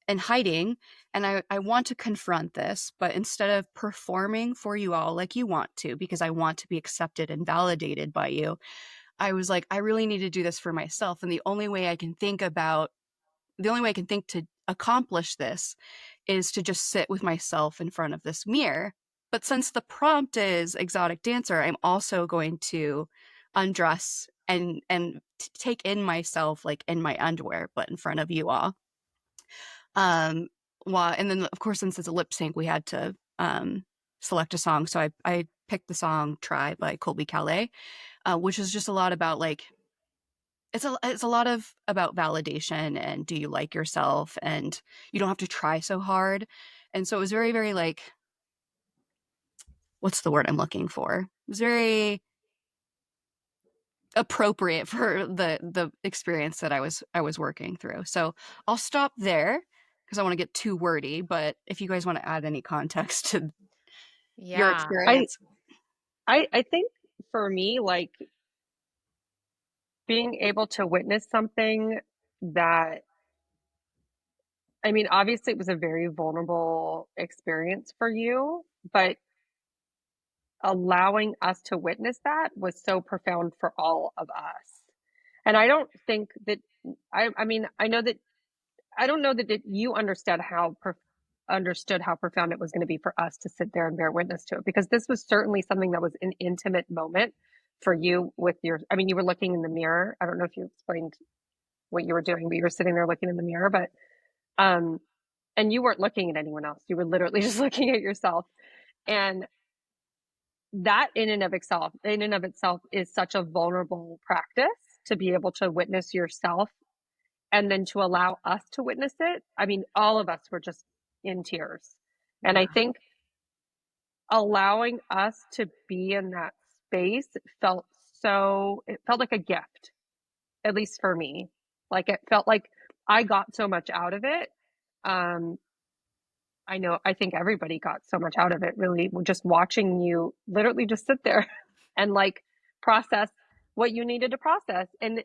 and hiding, and I want to confront this, but instead of performing for you all like you want to, because I want to be accepted and validated by you, I was like, I really need to do this for myself. And the only way I can think to accomplish this is to just sit with myself in front of this mirror. But since the prompt is exotic dancer, I'm also going to undress and take in myself like in my underwear, but in front of you all. Um, and then of course, since it's a lip sync, we had to select a song. So I picked the song "Try" by Colby Calais, which is just a lot about like it's a lot of about validation and do you like yourself, and you don't have to try so hard. And so it was very, very like, what's the word I'm looking for? was very appropriate for the experience that I was working through. So I'll stop there because I want to get too wordy, but if you guys want to add any context to your Yeah. I experience. I think for me, like being able to witness something that, I mean, obviously it was a very vulnerable experience for you, but allowing us to witness that was so profound for all of us. And I don't think that I mean, I don't know that you understood how profound it was going to be for us to sit there and bear witness to it, because this was certainly something that was an intimate moment for you with your, I mean, you were looking in the mirror. I don't know if you explained what you were doing, but you were sitting there looking in the mirror, but um and you weren't looking at anyone else. You were literally just looking at yourself. And that in and of itself is such a vulnerable practice, to be able to witness yourself and then to allow us to witness it. I mean, all of us were just in tears. And Yeah. I think allowing us to be in that space it felt like a gift, at least for me. Like it felt like I got so much out of it. Um, I think everybody got so much out of it, really, just watching you literally just sit there and like process what you needed to process, and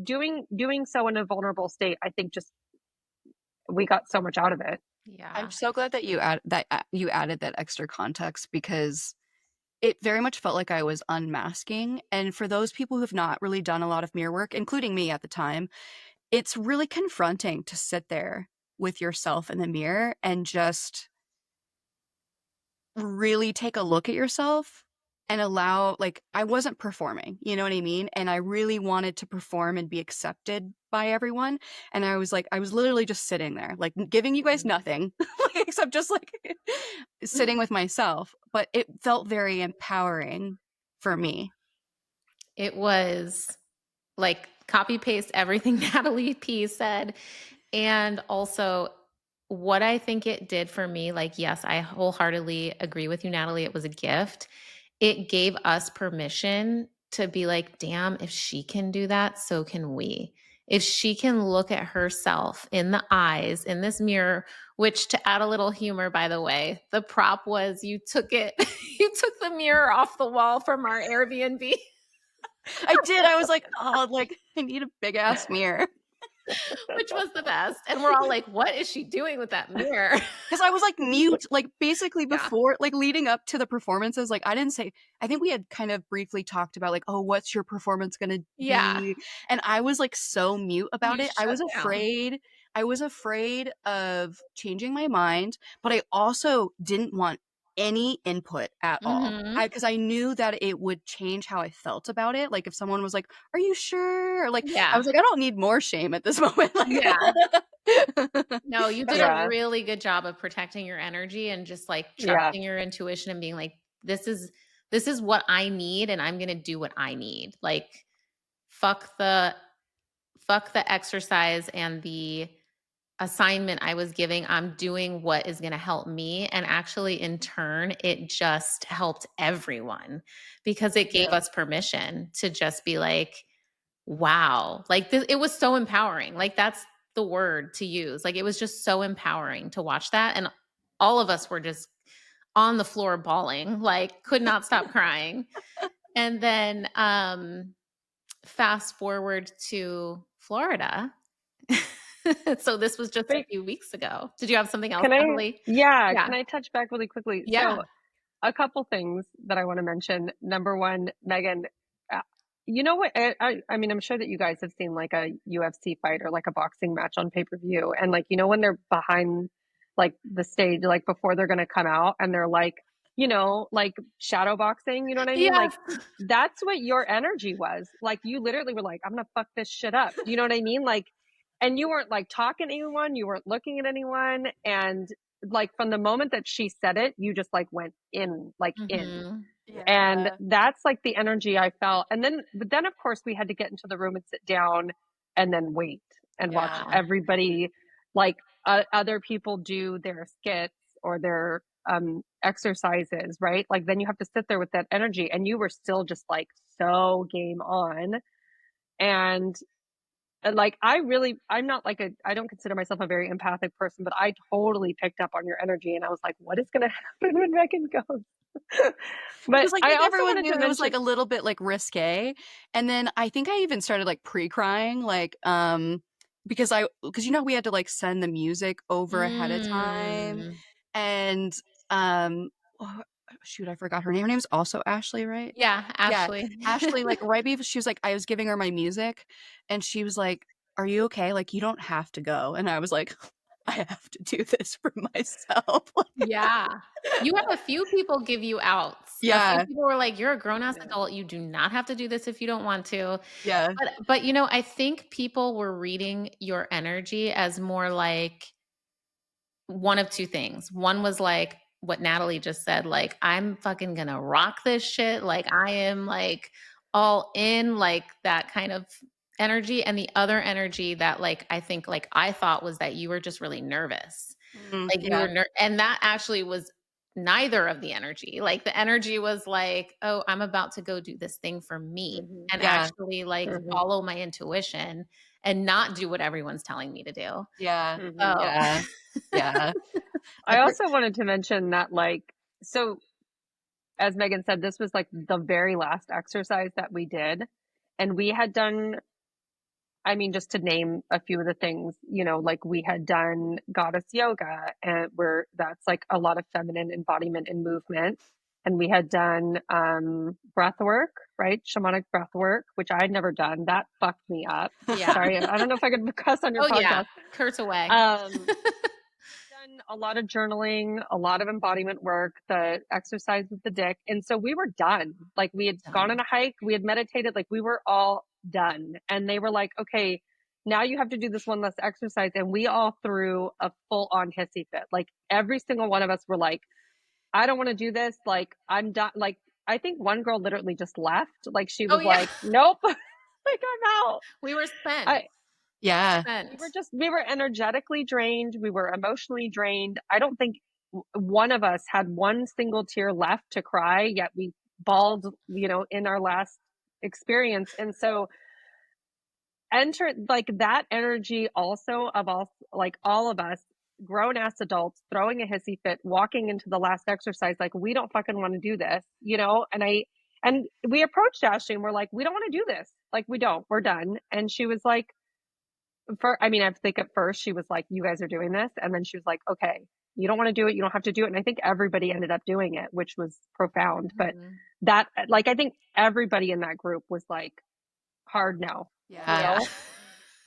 doing so in a vulnerable state. I think just we got so much out of it. Yeah. I'm so glad that you added that extra context because it very much felt like I was unmasking. And for those people who have not really done a lot of mirror work, including me at the time, it's really confronting to sit there with yourself in the mirror and just really take a look at yourself and allow, like, I wasn't performing, you know what I mean? And I really wanted to perform and be accepted by everyone. And I was literally just sitting there, like giving you guys nothing, except just like sitting with myself. But it felt very empowering for me. It was like copy paste everything Natalie P said. And also, what I think it did for me, like, yes, I wholeheartedly agree with you, Natalie. It was a gift. It gave us permission to be like, damn, if she can do that, so can we. If she can look at herself in the eyes in this mirror, which, to add a little humor, by the way, the prop was you took it, you took the mirror off the wall from our Airbnb. I did. I was like, oh, like I need a big ass mirror. Which was the best. And we're all like, what is she doing with that mirror? Because I was like mute, like basically Yeah. before, like leading up to the performances, like I didn't say, I think we had kind of briefly talked about like, oh, what's your performance gonna Yeah. be? And I was like so mute about You it. shut down. I was afraid of changing my mind, but I also didn't want any input at all. Hmm. Because I knew that it would change how I felt about it. Like if someone was like, "Are you sure?" Or like I Yeah. was like, I don't need more shame at this moment. Like, Yeah. No, you did a Yeah. really good job of protecting your energy and just like Yeah. trusting your intuition and being like, this is what I need and I'm gonna do what I need. Like fuck the fuck the exercise and the assignment I was giving. I'm doing what is going to help me. And actually, in turn, it just helped everyone because it gave yeah. us permission to just be like, wow, like it was so empowering. Like, that's the word to use. Like, it was just so empowering to watch that. And all of us were just on the floor bawling, like, could not stop crying. And then, fast forward to Florida. So this was just a But few weeks ago. Did you have something else, can I, Natalie? yeah, Yeah. can I touch back really quickly? Yeah. So a couple things that I want to mention. Number one, Megan, uh, you know what? I mean, I'm sure that you guys have seen like a UFC fight or like a boxing match on pay-per-view. And like, you know, when they're behind like the stage, like before they're going to come out and they're like, you know, like shadow boxing, you know what I mean? Like Yes. that's what your energy was. Like you literally were like, I'm going to fuck this shit up. Do you know what I mean? Like, and you weren't like talking to anyone, you weren't looking at anyone. And like from the moment that she said it, you just like went in, like in. Mhm. And Yeah. that's like the energy I felt. And then, but then of course we had to get into the room and sit down and then wait and watch Yeah. everybody, like other people do their skits or their exercises, right? Like then you have to sit there with that energy, and you were still just like so game on. And like I'm not like I don't consider myself a very empathic person, but I totally picked up on your energy, and I was like, what is going to happen when Megan goes? But Because, like, I I think also everyone wanted knew to it was, like, mention, a little bit, like, risque, and then I think I even started, like, pre-crying, like, because we had to, like, send the music over ahead of time, Mm. and, oh, shoot, I forgot her name. Her name's also Ashley, right? Yeah, Yeah, Ashley. Ashley, like, right before she was like I was giving her my music, and she was like, "Are you okay? Like, you don't have to go." And I was like, "I have to do this for myself." Yeah. You had a few people give you outs. A few Yeah, people were like, "You're a grown-ass yeah. adult. You do not have to do this if you don't want to." yeah. But, you know, I think people were reading your energy as more like one of 2 things. One was like what Natalie just said, like, "I'm fucking gonna rock this shit." Like, I am, like, all in, like, that kind of energy. And the other energy that, like, I think, like, I thought was that you were just really nervous. Like, you Yeah, were and that actually was neither of the energy. Like, the energy was like, "Oh, I'm about to go do this thing for me Mhm. and yeah, actually, like, Mhm. follow my intuition and not do what everyone's telling me to do." yeah, Mhm. So yeah, yeah. I I per also wanted to mention that, like, so as Megan said, this was like the very last exercise that we did. And we had done, I mean, just to name a few of the things, like we had done goddess yoga, and where that's like a lot of feminine embodiment and movement. And we had done breath work, right? Shamanic breath work, which I had never done. That fucked me up. yeah. Sorry, I don't know if I could cuss on your Oh, yeah. podcast. Curse away. Um, done a lot of journaling, a lot of embodiment work, the exercise with the dick. And so we were done. Like we had gone on Done. a hike, we had meditated, like we were all done. And they were like, okay, now you have to do this one last exercise. And we all threw a full on hissy fit. Like every single one of us were like, I don't want to do this. Like I'm done. Like I think one girl literally just left. Like she Oh, was yeah. like, nope, like I'm out. We were spent. I, Yeah, Spent. we were energetically drained, we were emotionally drained. I don't think one of us had one single tear left to cry, yet we bawled, in our last experience. And so enter like that energy also of all, like all of us grown ass adults throwing a hissy fit, walking into the last exercise like we don't fucking want to do this, and we approached Ashley and we're like, we don't want to do this, like we're done. And she was like, I mean, I think at first she was like, you guys are doing this. And then she was like, okay, you don't want to do it. You don't have to do it. And I think everybody ended up doing it, which was profound. But Mhm. that, like, I think everybody in that group was like, hard no, you yeah. Yeah. know?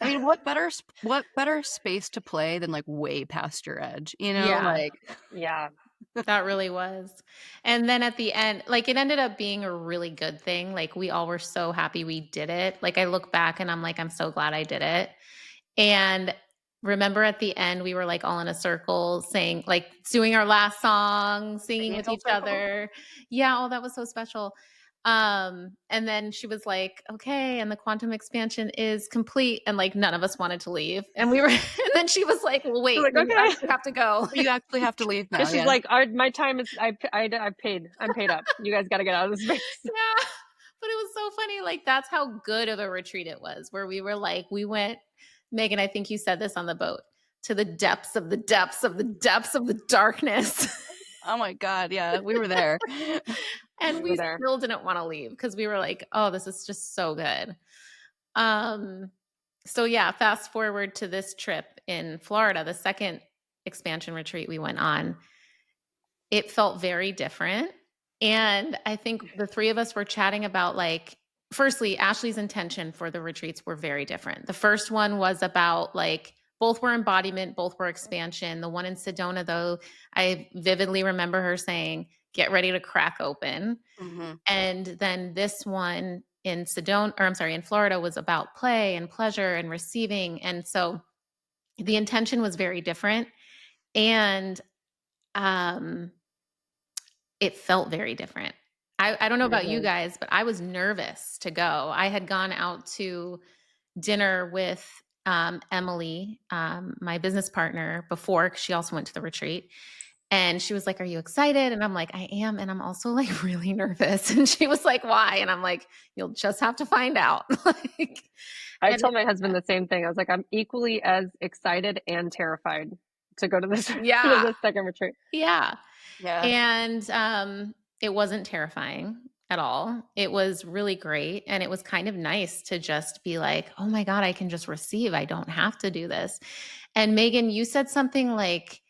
I mean, what better space to play than, like, way past your edge, you know? Yeah. Like Yeah. That really was. And then at the end, like, it ended up being a really good thing. Like, we all were so happy we did it. Like, I look back and I'm like, I'm so glad I did it. And remember at the end, we were like all in a circle saying, like, doing our last song, The singing with angel each circle. other. Yeah, oh, that was so special. And then she was like, okay, and the quantum expansion is complete. And like none of us wanted to leave. And we were, and then she was like, well, We're wait, like, you okay. actually have to go. you actually have to leave now, And she's yeah. like, my time is, I've paid. I'm paid up. You guys got to get out of this space. Yeah. But it was so funny. Like, that's how good of a retreat it was, where we were like, we went, Megan, I think you said this on the boat, to the depths of the depths of the depths of the darkness. Oh my god, yeah, we were there. And We were we there. still didn't want to leave because we were like, oh, this is just so good. Um, so yeah, fast forward to this trip in Florida, the second expansion retreat we went on. It felt very different. And I think the 3 of us were chatting about, like, firstly, Ashley's intention for the retreats were very different. The first one was about, like, both were embodiment, both were expansion. The one in Sedona, though, I vividly remember her saying, "Get ready to crack open." Mhm. And then this one in Sedona, or I'm sorry, in Florida, was about play and pleasure and receiving. And so the intention was very different. And um it felt very different. I don't know about you Mhm. guys, but I was nervous to go. I had gone out to dinner with Emily, my business partner, before, 'cause she also went to the retreat. And she was like, "Are you excited?" And I'm like, "I am." And I'm also like really nervous. And she was like, "Why?" And I'm like, "You'll just have to find out." Like, I and told my husband the same thing. I was like, I'm equally as excited and terrified to go to this to yeah, this second retreat. yeah. Yeah. And it wasn't terrifying at all. It was really great. And it was kind of nice to just be like, oh my God, I can just receive. I don't have to do this. And Megan, you said something like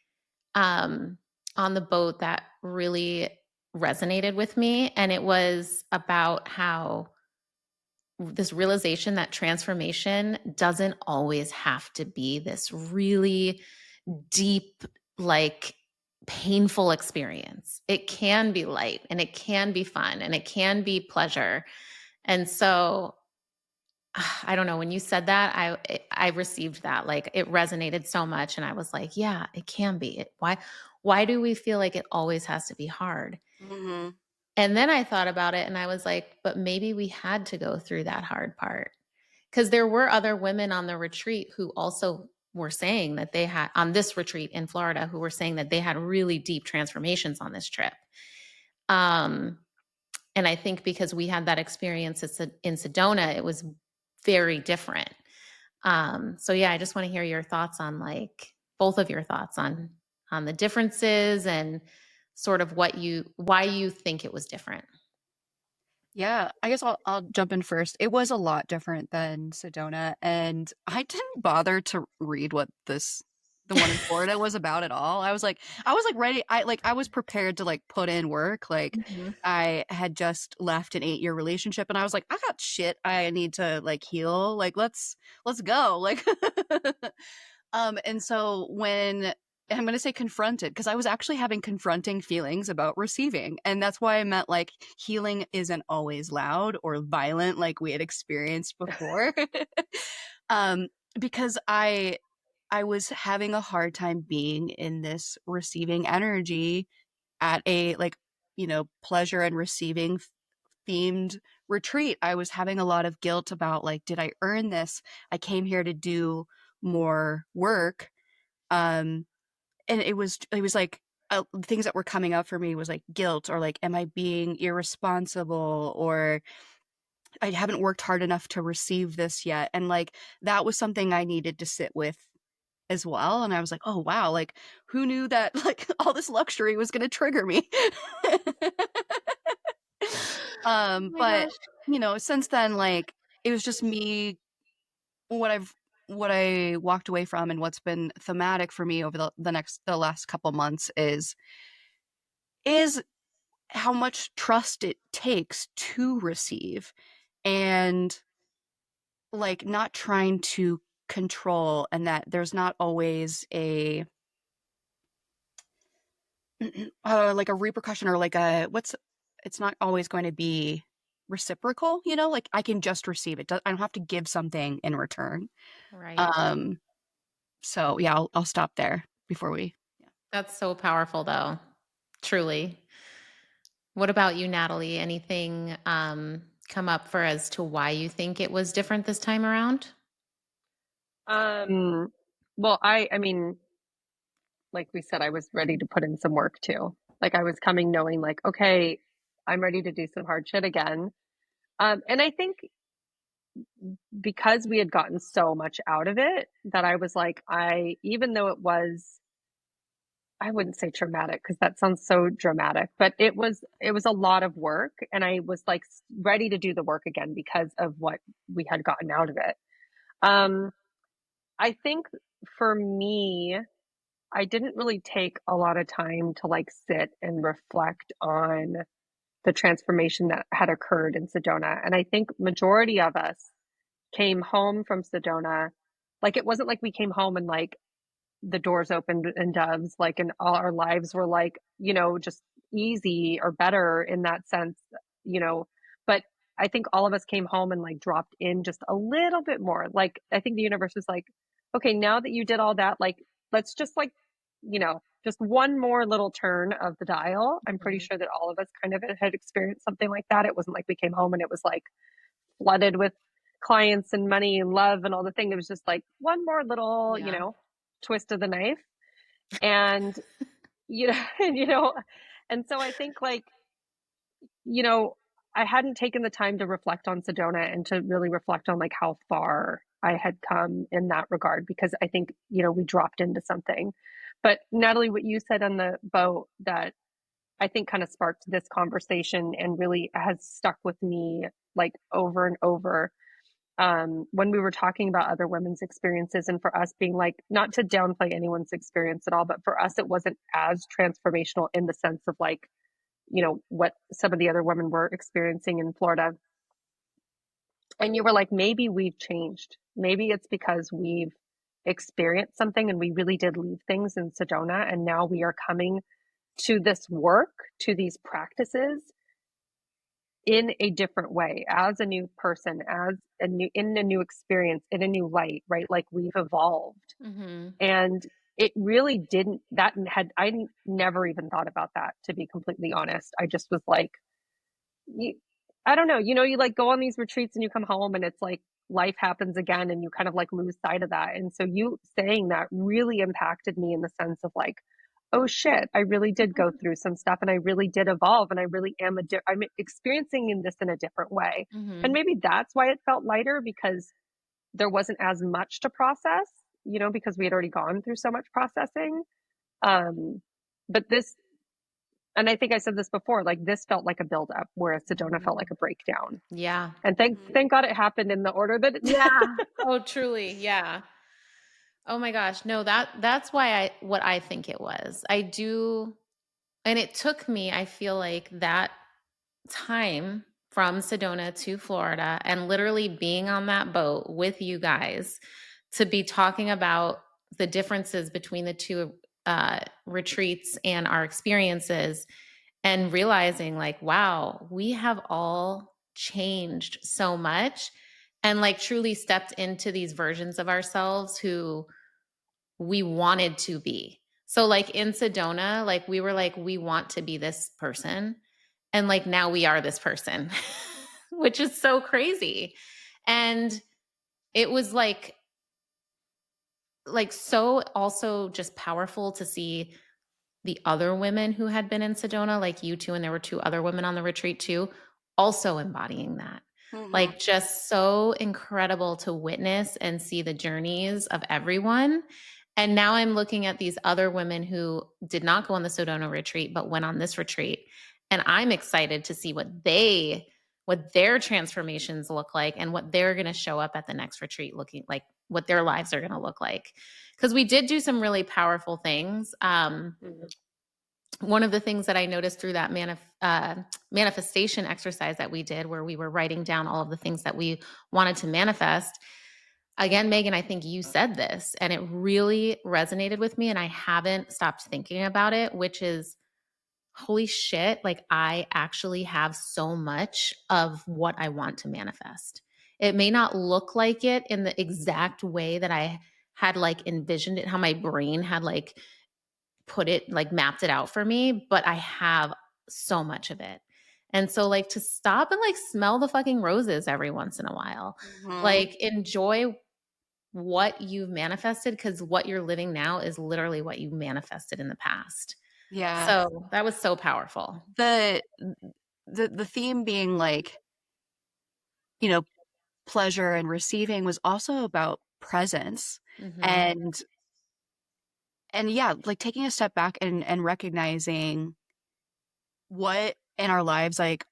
um, on the boat that really resonated with me. And it was about how this realization that transformation doesn't always have to be this really deep, like painful experience. It can be light and it can be fun and it can be pleasure. And so I don't know, when you said that, I received that. Like it resonated so much and I was like, yeah, it can be. Why do we feel like it always has to be hard? Hmm. And then I thought about it and I was like, but maybe we had to go through that hard part. Because there were other women on the retreat who also were saying that they had, on this retreat in Florida, who were saying that they had really deep transformations on this trip. Um, and I think because we had that experience in Sedona, it was very different. So yeah, I just want to hear your thoughts on like both of your thoughts on the differences and sort of why you think it was different. Yeah, I guess I'll jump in first. It was a lot different than Sedona, and I didn't bother to read what the one in Florida was about at all. I was like ready. I was prepared to like put in work. Like Mhm. I had just left an 8-year relationship, and I was like, I got shit I need to like heal. Like let's go. Like and so when and I'm going to say confronted because I was actually having confronting feelings about receiving. And that's why I meant like healing isn't always loud or violent like we had experienced before. um, because I was having a hard time being in this receiving energy at a like, pleasure and receiving themed retreat. I was having a lot of guilt about like, did I earn this? I came here to do more work. Um, and it was like things that were coming up for me was like guilt or like, am I being irresponsible or I haven't worked hard enough to receive this yet. And like that was something I needed to sit with as well. And I was like, oh wow, like who knew that like all this luxury was gonna trigger me? Oh my But gosh. since then, like it was just me what I've what I walked away from and what's been thematic for me over the last couple months is how much trust it takes to receive and like not trying to control and that there's not always a like a repercussion or like a what's it's not always going to be reciprocal, like I can just receive it. I don't have to give something in return. Right. Um so yeah, I'll stop there before we yeah. That's so powerful though. Truly. What about you, Natalie? Anything come up for as to why you think it was different this time around? Um, well, I mean, like we said, I was ready to put in some work too. Like I was coming knowing like, okay, I'm ready to do some hard shit again. And I think because we had gotten so much out of it that I was like, even though it was, I wouldn't say traumatic because that sounds so dramatic, but it was a lot of work and I was like ready to do the work again because of what we had gotten out of it. Um, I think for me, I didn't really take a lot of time to like sit and reflect on the transformation that had occurred in Sedona. And I think majority of us came home from Sedona. Like it wasn't like we came home and like the doors opened and doves, like, and all our lives were like, just easy or better in that sense, you know. But I think all of us came home and like dropped in just a little bit more. Like, I think the universe was like, okay, now that you did all that, like, let's just like, just one more little turn of the dial. I'm pretty Mhm. sure that all of us kind of had experienced something like that. It wasn't like we came home and it was like flooded with clients and money and love and all the thing. It was just like one more little, Yeah. twist of the knife. And you know, and, you know, and so I think like, you know, I hadn't taken the time to reflect on Sedona and to really reflect on like how far I had come in that regard because I think, you know, we dropped into something. But Natalie, what you said on the boat that I think kind of sparked this conversation and really has stuck with me like over and over when we were talking about other women's experiences and for us being like, not to downplay anyone's experience at all, but for us, it wasn't as transformational in the sense of like, you know, what some of the other women were experiencing in Florida. And you were like, maybe we've changed. Maybe it's because we've experienced something and we really did leave things in Sedona. And now we are coming to this work, to these practices in a different way as a new person, as a new, in a new experience, in a new light, right? Like we've evolved. Mm-hmm. And it really didn't, that had, I never even thought about that, to be completely honest. I just was like, you, I don't know, you know, you like go on these retreats and you come home and it's like life happens again and you kind of like lose sight of that. And so you saying that really impacted me in the sense of like, oh shit, I really did go through some stuff and I really did evolve and I really am I'm experiencing this in a different way. And Mm-hmm. maybe that's why it felt lighter because there wasn't as much to process, you know, because we had already gone through so much processing. Um, but this, and I think I said this before, like this felt like a buildup, whereas Sedona felt like a breakdown. Yeah. And thank God it happened in the order that it Yeah. did. Oh, truly. Yeah. Oh my gosh. No, that's why what I think it was. I do, and it took me, I feel like that time from Sedona to Florida and literally being on that boat with you guys to be talking about the differences between the two retreats and our experiences and realizing like, wow, we have all changed so much and like truly stepped into these versions of ourselves who we wanted to be. So like in Sedona, like we were like, we want to be this person. And like now we are this person, which is so crazy. And it was like so also just powerful to see the other women who had been in Sedona, like you two, and there were two other women on the retreat too, also embodying that. Mm-hmm. Like just so incredible to witness and see the journeys of everyone. And now I'm looking at these other women who did not go on the Sedona retreat, but went on this retreat. And I'm excited to see what their transformations look like and what they're going to show up at the next retreat looking like, what their lives are going to look like. Because we did do some really powerful things. One of the things that I noticed through that manifestation exercise that we did, where we were writing down all of the things that we wanted to manifest. Again, Megan, I think you said this and it really resonated with me. And I haven't stopped thinking about it, which is holy shit. Like, I actually have so much of what I want to manifest. It may not look like it in the exact way that I had like envisioned it, how my brain had like put it like mapped it out for me, but I have so much of it. And so like to stop and like smell the fucking roses every once in a while. Mm-hmm. Like enjoy what you've manifested because what you're living now is literally what you manifested in the past. Yeah. So that was so powerful. The the theme being like, you know, pleasure and receiving was also about presence Mhm. and yeah, like taking a step back and recognizing what in our lives like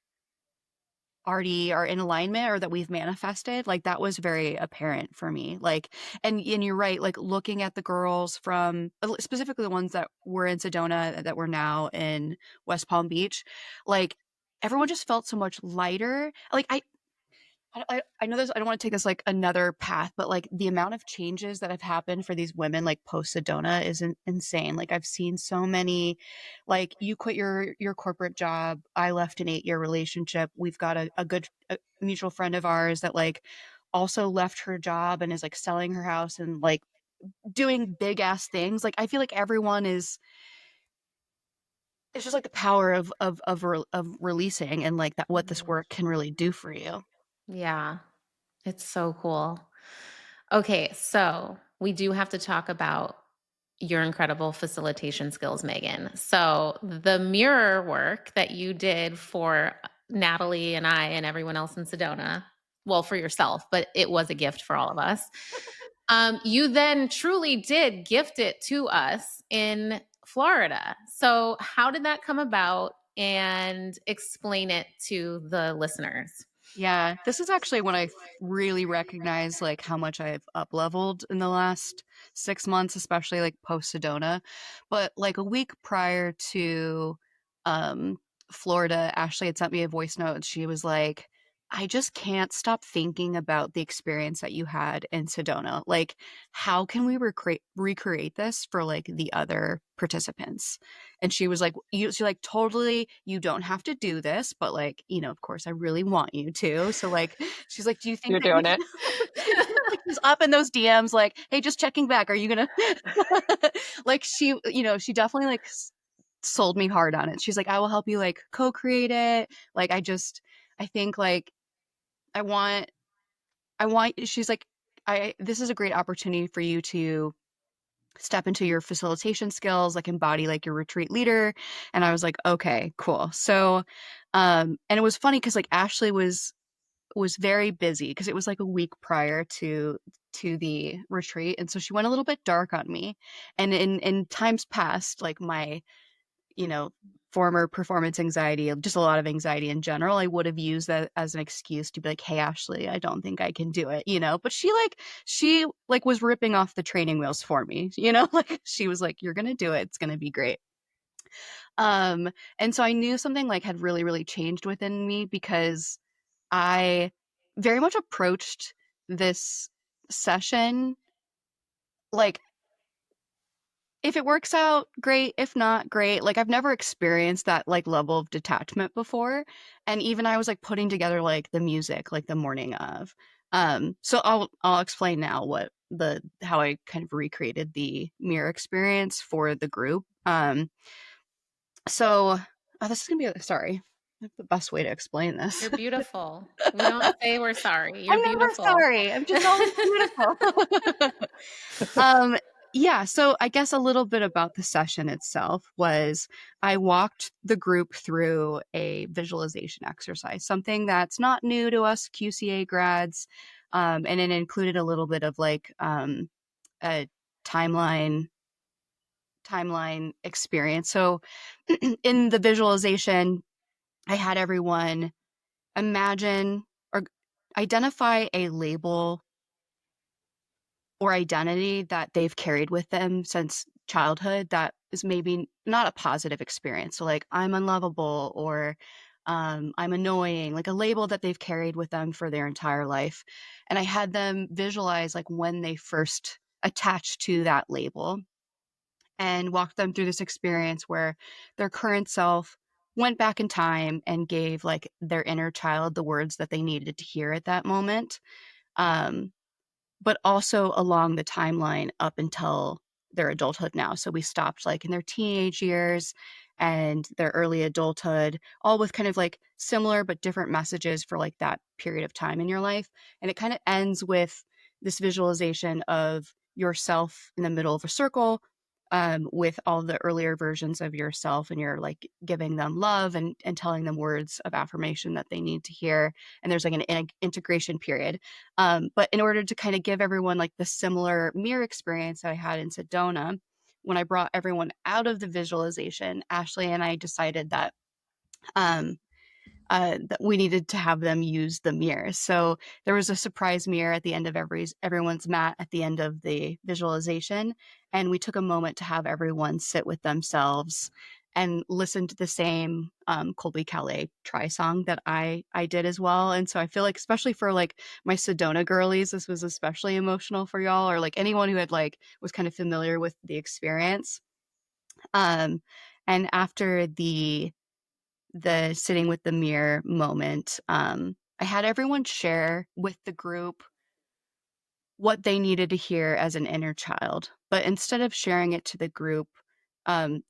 already are in alignment or that we've manifested, like that was very apparent for me. Like, and you're right, like looking at the girls from specifically the ones that were in Sedona that were now in West Palm Beach, like everyone just felt so much lighter. Like I know this. I don't want to take this like another path, but like the amount of changes that have happened for these women, like post Sedona, is insane. Like I've seen so many. Like you quit your corporate job. I left an 8-year relationship. We've got a good mutual friend of ours that like also left her job and is like selling her house and like doing big ass things. Like I feel like everyone is. It's just like the power of releasing and like that what this Mhm. work can really do for you. Yeah. It's so cool. Okay, so we do have to talk about your incredible facilitation skills, Megan. So, the mirror work that you did for Natalie and I and everyone else in Sedona, well, for yourself, but it was a gift for all of us. You then truly did gift it to us in Florida. So, how did that come about? And explain it to the listeners. Yeah, this is actually when I really recognize like how much I've up leveled in the last 6 months, especially like post Sedona. But like a week prior to um Florida, Ashley had sent me a voice note and she was like, I just can't stop thinking about the experience that you had in Sedona. Like, how can we recreate this for like the other participants? And she was like, she like, totally, you don't have to do this, but like, of course I really want you to. So like, she's like, do you think You're that you doing can, it. like, she's up in those DMs, like, hey, just checking back. Are you gonna, like, she definitely like sold me hard on it. She's like, I will help you like co-create it. Like, I think like, I want, she's like, this is a great opportunity for you to step into your facilitation skills, like embody like your retreat leader. And I was like, okay, cool. So, and it was funny because like Ashley was very busy because it was like a week prior to the retreat. And so she went a little bit dark on me. And in times past, like my, you know, former performance anxiety, just a lot of anxiety in general, I would have used that as an excuse to be like, hey, Ashley, I don't think I can do it, But she was ripping off the training wheels for me, like she was like, you're gonna do it, it's gonna be great. And so I knew something like had really, really changed within me because I very much approached this session like if it works out, great. If not, great. Like I've never experienced that like level of detachment before. And even I was like putting together like the music like the morning of. So I'll explain now how I kind of recreated the mirror experience for the group. So this is gonna be sorry. The best way to explain this. You're beautiful. We don't say we're sorry. You're I'm never beautiful. sorry. I'm just always beautiful. Um, yeah, so I guess a little bit about the session itself was I walked the group through a visualization exercise, something that's not new to us QCA grads. And it included a little bit of like a timeline experience. So in the visualization, I had everyone imagine or identify a label or identity that they've carried with them since childhood that is maybe not a positive experience. So, like, I'm unlovable or I'm annoying, like a label that they've carried with them for their entire life. And I had them visualize, like, when they first attached to that label and walk them through this experience where their current self went back in time and gave, like, their inner child the words that they needed to hear at that moment. Um, but also along the timeline up until their adulthood now. So we stopped like in their teenage years and their early adulthood, all with kind of like similar but different messages for like that period of time in your life. And it kind of ends with this visualization of yourself in the middle of a circle, with all the earlier versions of yourself, and you're like giving them love and telling them words of affirmation that they need to hear. And there's like an integration period. But in order to kind of give everyone like the similar mirror experience that I had in Sedona, when I brought everyone out of the visualization, Ashley and I decided um, that we needed to have them use the mirror. So there was a surprise mirror at the end of everyone's mat at the end of the visualization, and we took a moment to have everyone sit with themselves and listen to the same Colby Calais try song that I did as well. And so I feel like, especially for like my Sedona girlies, this was especially emotional for y'all, or like anyone who had like was kind of familiar with the experience. Um, and after the sitting with the mirror moment, I had everyone share with the group what they needed to hear as an inner child. But instead of sharing it to the group,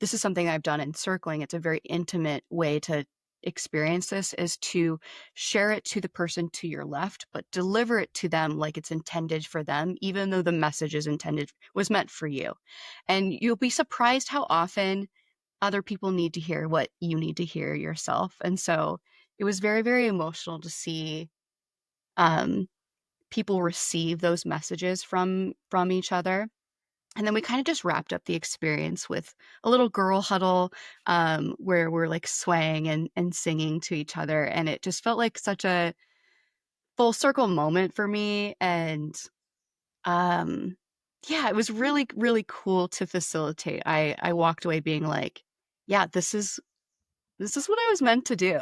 this is something I've done in circling. It's a very intimate way to experience this is to share it to the person to your left, but deliver it to them like it's intended for them, even though the message was meant for you. And you'll be surprised how often other people need to hear what you need to hear yourself. And so it was very, very emotional to see um, people receive those messages from each other. And then we kind of just wrapped up the experience with a little girl huddle where we're like swaying and singing to each other. And it just felt like such a full circle moment for me. And yeah, it was really, really cool to facilitate. I walked away being like, yeah, this is what I was meant to do.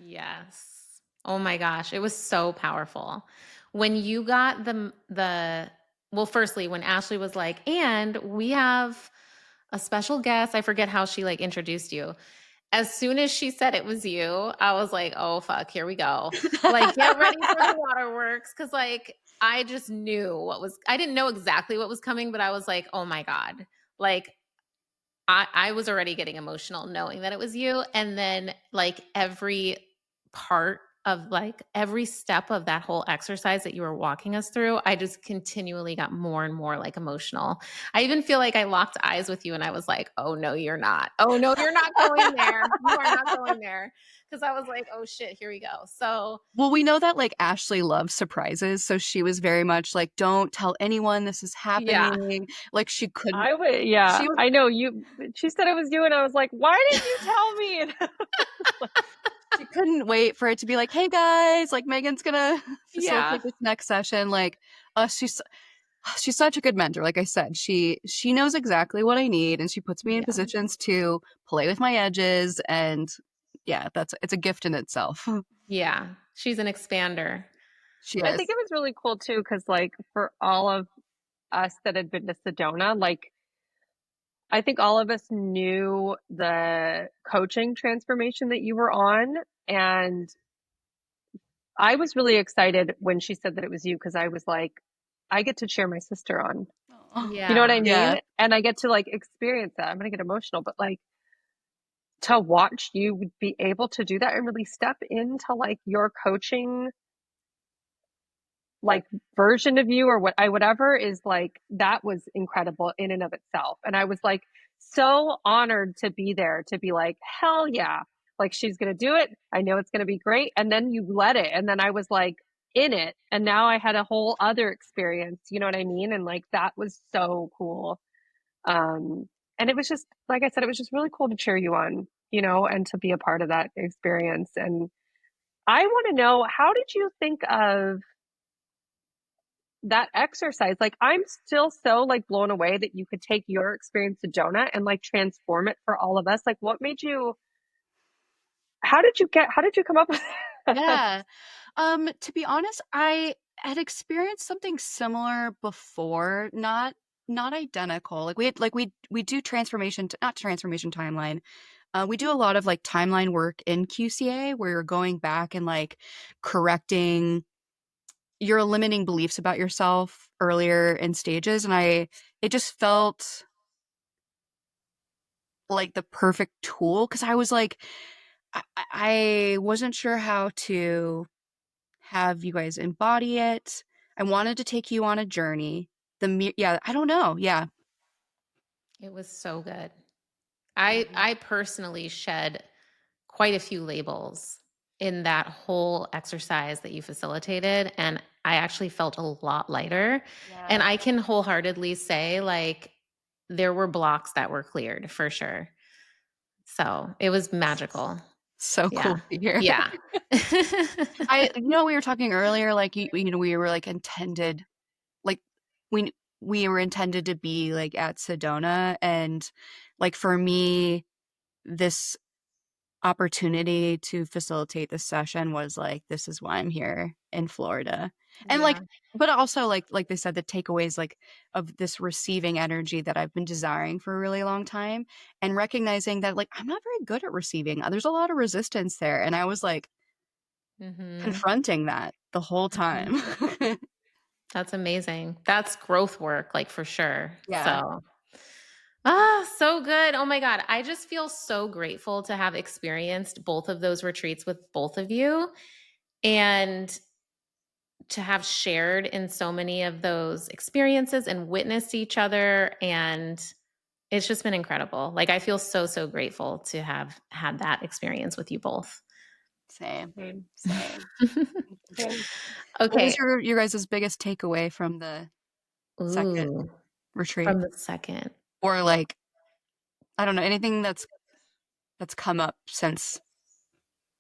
Yes. Oh my gosh, it was so powerful. When you got the well, firstly, when Ashley was like, "And we have a special guest." I forget how she like introduced you. As soon as she said it was you, I was like, "Oh fuck, here we go." Like, get ready for the waterworks cuz like I just knew I didn't know exactly what was coming, but I was like, "Oh my god." Like I was already getting emotional knowing that it was you, and then, like, every part of, like every step of that whole exercise that you were walking us through, I just continually got more and more, like, emotional. I even feel like I locked eyes with you and I was like, "Oh, no, you're not. Oh, no, you're not going there. You are not going there." Because I was like, "Oh, shit, here we go." So Well, we know that like Ashley loves surprises, so she was very much like, "Don't tell anyone this is yeah. happening." Like she couldn't. I would, yeah, She was I know you. She said it was you, and I was like, why didn't you tell me? she couldn't wait for it to be like, "Hey guys, like Megan's gonna Yeah. facilitate this next session." Like, she's such a good mentor. Like I said, she knows exactly what I need, and she puts me in Yeah. positions to play with my edges. And yeah, it's a gift in itself. Yeah. She's an expander. She I think is it was really cool too, because like for all of us that had been to Sedona, like I think all of us knew the coaching transformation that you were on. And I was really excited when she said that it was you because I was like, I get to cheer my sister on. You know what Yeah. I yeah. mean? And I get to like experience that. I'm going to get emotional, but like to watch you be able to do that and really step into like your coaching like version of you or whatever is like that was incredible in and of itself. And I was like so honored to be there to be like, hell yeah, like she's gonna do it. I know it's gonna be great. And then you let it. And then I was like in it. And now I had a whole other experience, you know what I mean? And like that was so cool. And it was just like I said, it was just really cool to cheer you on, you know, and to be a part of that experience. And I want to know, how did you think of that exercise? Like I'm still so like blown away that you could take your experience to Jonah and like transform it for all of us. Like what made you, how did you come up with that? Yeah. To be honest, I had experienced something similar before, not identical. Like we do not transformation timeline. We do a lot of like timeline work in QCA where you're going back and like correcting your limiting beliefs about yourself earlier in stages. And it just felt like the perfect tool because I was like, I wasn't sure how to have you guys embody it. I wanted to take you on a journey. Yeah, I don't know. Yeah. It was so good. Yeah. I personally shed quite a few labels in that whole exercise that you facilitated, and I actually felt a lot lighter. And Yeah. I can wholeheartedly say like there were blocks that were cleared for sure. So, it was magical. So Yeah. cool to hear. Yeah. We were talking earlier, like, we were like intended, like, we, we were intended to be like at Sedona. And like, for me, this opportunity to facilitate this session was like, this is why I'm here in Florida. And like, Yeah. but also like they said, the takeaways like of this receiving energy that I've been desiring for a really long time, and recognizing that like I'm not very good at receiving. There's a lot of resistance there. And I was like Mhm. confronting that the whole Mhm. time. That's amazing. That's growth work, like, for sure. Yeah. So Ah, so good. Oh my God. I just feel so grateful to have experienced both of those retreats with both of you and to have shared in so many of those experiences and witnessed each other. And it's just been incredible. Like, I feel so, so grateful to have had that experience with you both. Same, Same, same. same. What was Okay. your guys' biggest takeaway from the second Ooh, retreat? from the second. Or like, I don't know, anything that's come up since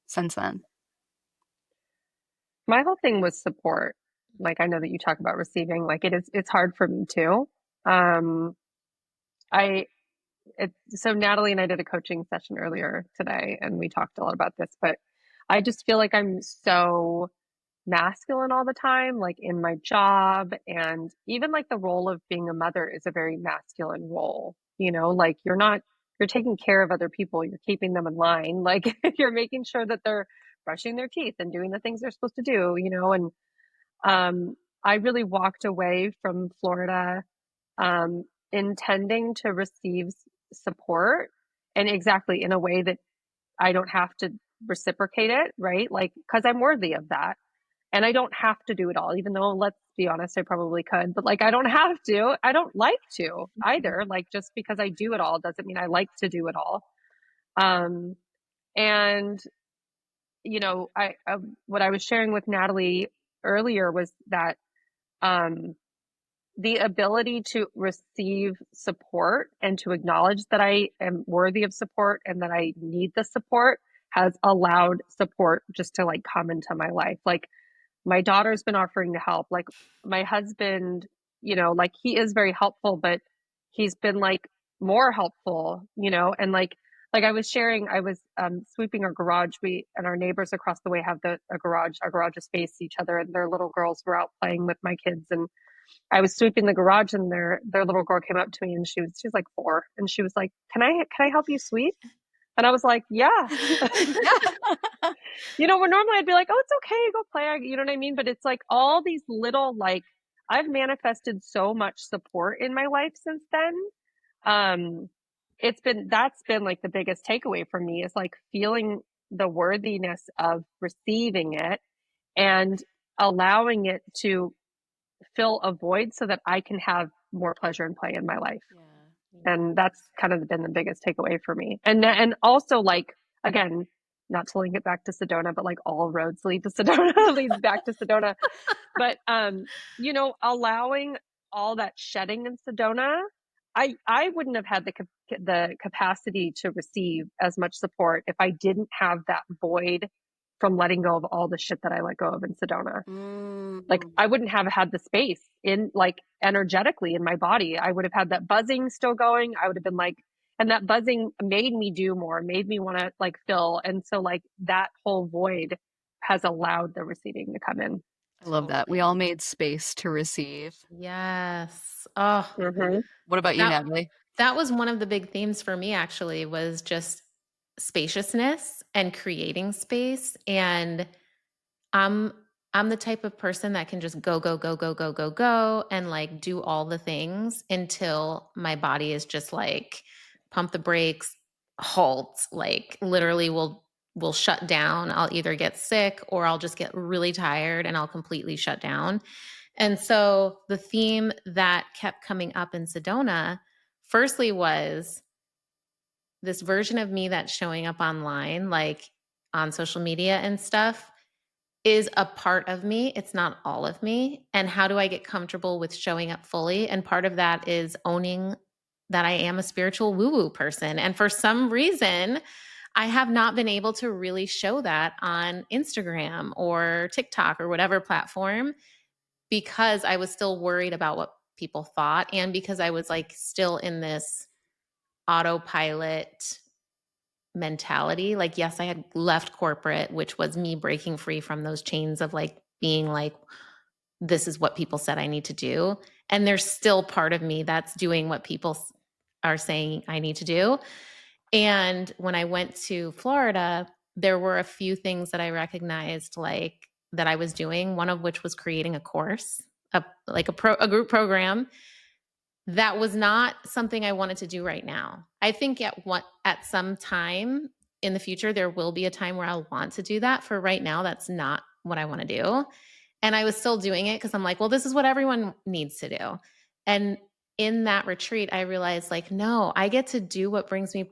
then. My whole thing was support. Like I know that you talk about receiving, like it's hard for me too. Um, I so Natalie and I did a coaching session earlier today and we talked a lot about this, but I just feel like I'm so masculine all the time, like in my job and even like the role of being a mother is a very masculine role. Like you're taking care of other people, you're keeping them in line, like you're making sure that they're brushing their teeth and doing the things they're supposed to do, and I really walked away from Florida um, intending to receive support and exactly in a way that I don't have to reciprocate it, right? Like, because I'm worthy of that. And I don't have to do it all, even though, let's be honest, I probably could, but like, I don't have to. I don't like to either. Like, just because I do it all doesn't mean I like to do it all. Um, and, what I was sharing with Natalie earlier was that um, the ability to receive support and to acknowledge that I am worthy of support and that I need the support has allowed support just to like come into my life. Like my daughter's been offering to help. Like my husband, like he is very helpful, but he's been like more helpful, and like I was sharing, I was sweeping our garage. We and our neighbors across the way have a garage. Our garages face each other, and their little girls were out playing with my kids, and I was sweeping the garage and their little girl came up to me and she's like 4 and she was like, Can I help you sweep? And I was like, yeah. Yeah. Where normally I'd be like, oh, it's okay, go play. You know what I mean? But it's like all these little like I've manifested so much support in my life since then. Um, that's been like the biggest takeaway for me is like feeling the worthiness of receiving it and allowing it to fill a void so that I can have more pleasure and play in my life. And that's kind of been the biggest takeaway for me. And also like, again, not to link it back to Sedona, but like all roads lead to Sedona, leads back to Sedona. But, allowing all that shedding in Sedona, I wouldn't have had the capacity to receive as much support if I didn't have that void from letting go of all the shit that I let go of in Sedona. Like I wouldn't have had the space in like energetically in my body. I would have had that buzzing still going. I would have been like, and that buzzing made me do more, made me want to like fill. And so like that whole void has allowed the receiving to come in. I love that. We all made space to receive. Yes. Oh, Mm-hmm. What about you, that Natalie? that was one of the big themes for me actually was just spaciousness and creating space. And I'm I'm the type of person that can just go, go, go, go, go, go, go, and like do all the things until my body is just like pump the brakes, halt, like literally will shut down. I'll either get sick or I'll just get really tired and I'll completely shut down. And so the theme that kept coming up in Sedona, firstly, was this version of me that's showing up online, like on social media and stuff, is a part of me. It's not all of me. And how do I get comfortable with showing up fully? And part of that is owning that I am a spiritual woo woo person. And for some reason, I have not been able to really show that on Instagram or TikTok or whatever platform because I was still worried about what people thought and because I was like still in this autopilot mentality. Like, yes, I had left corporate, which was me breaking free from those chains of like being like, this is what people said I need to do. And there's still part of me that's doing what people are saying I need to do. And when I went to Florida, there were a few things that I recognized like that I was doing, one of which was creating a course, a group program that was not something I wanted to do right now. I think at some time in the future, there will be a time where I'll want to do that. For right now, that's not what I want to do. And I was still doing it because I'm like, well, this is what everyone needs to do. And in that retreat, I realized, like, no, I get to do what brings me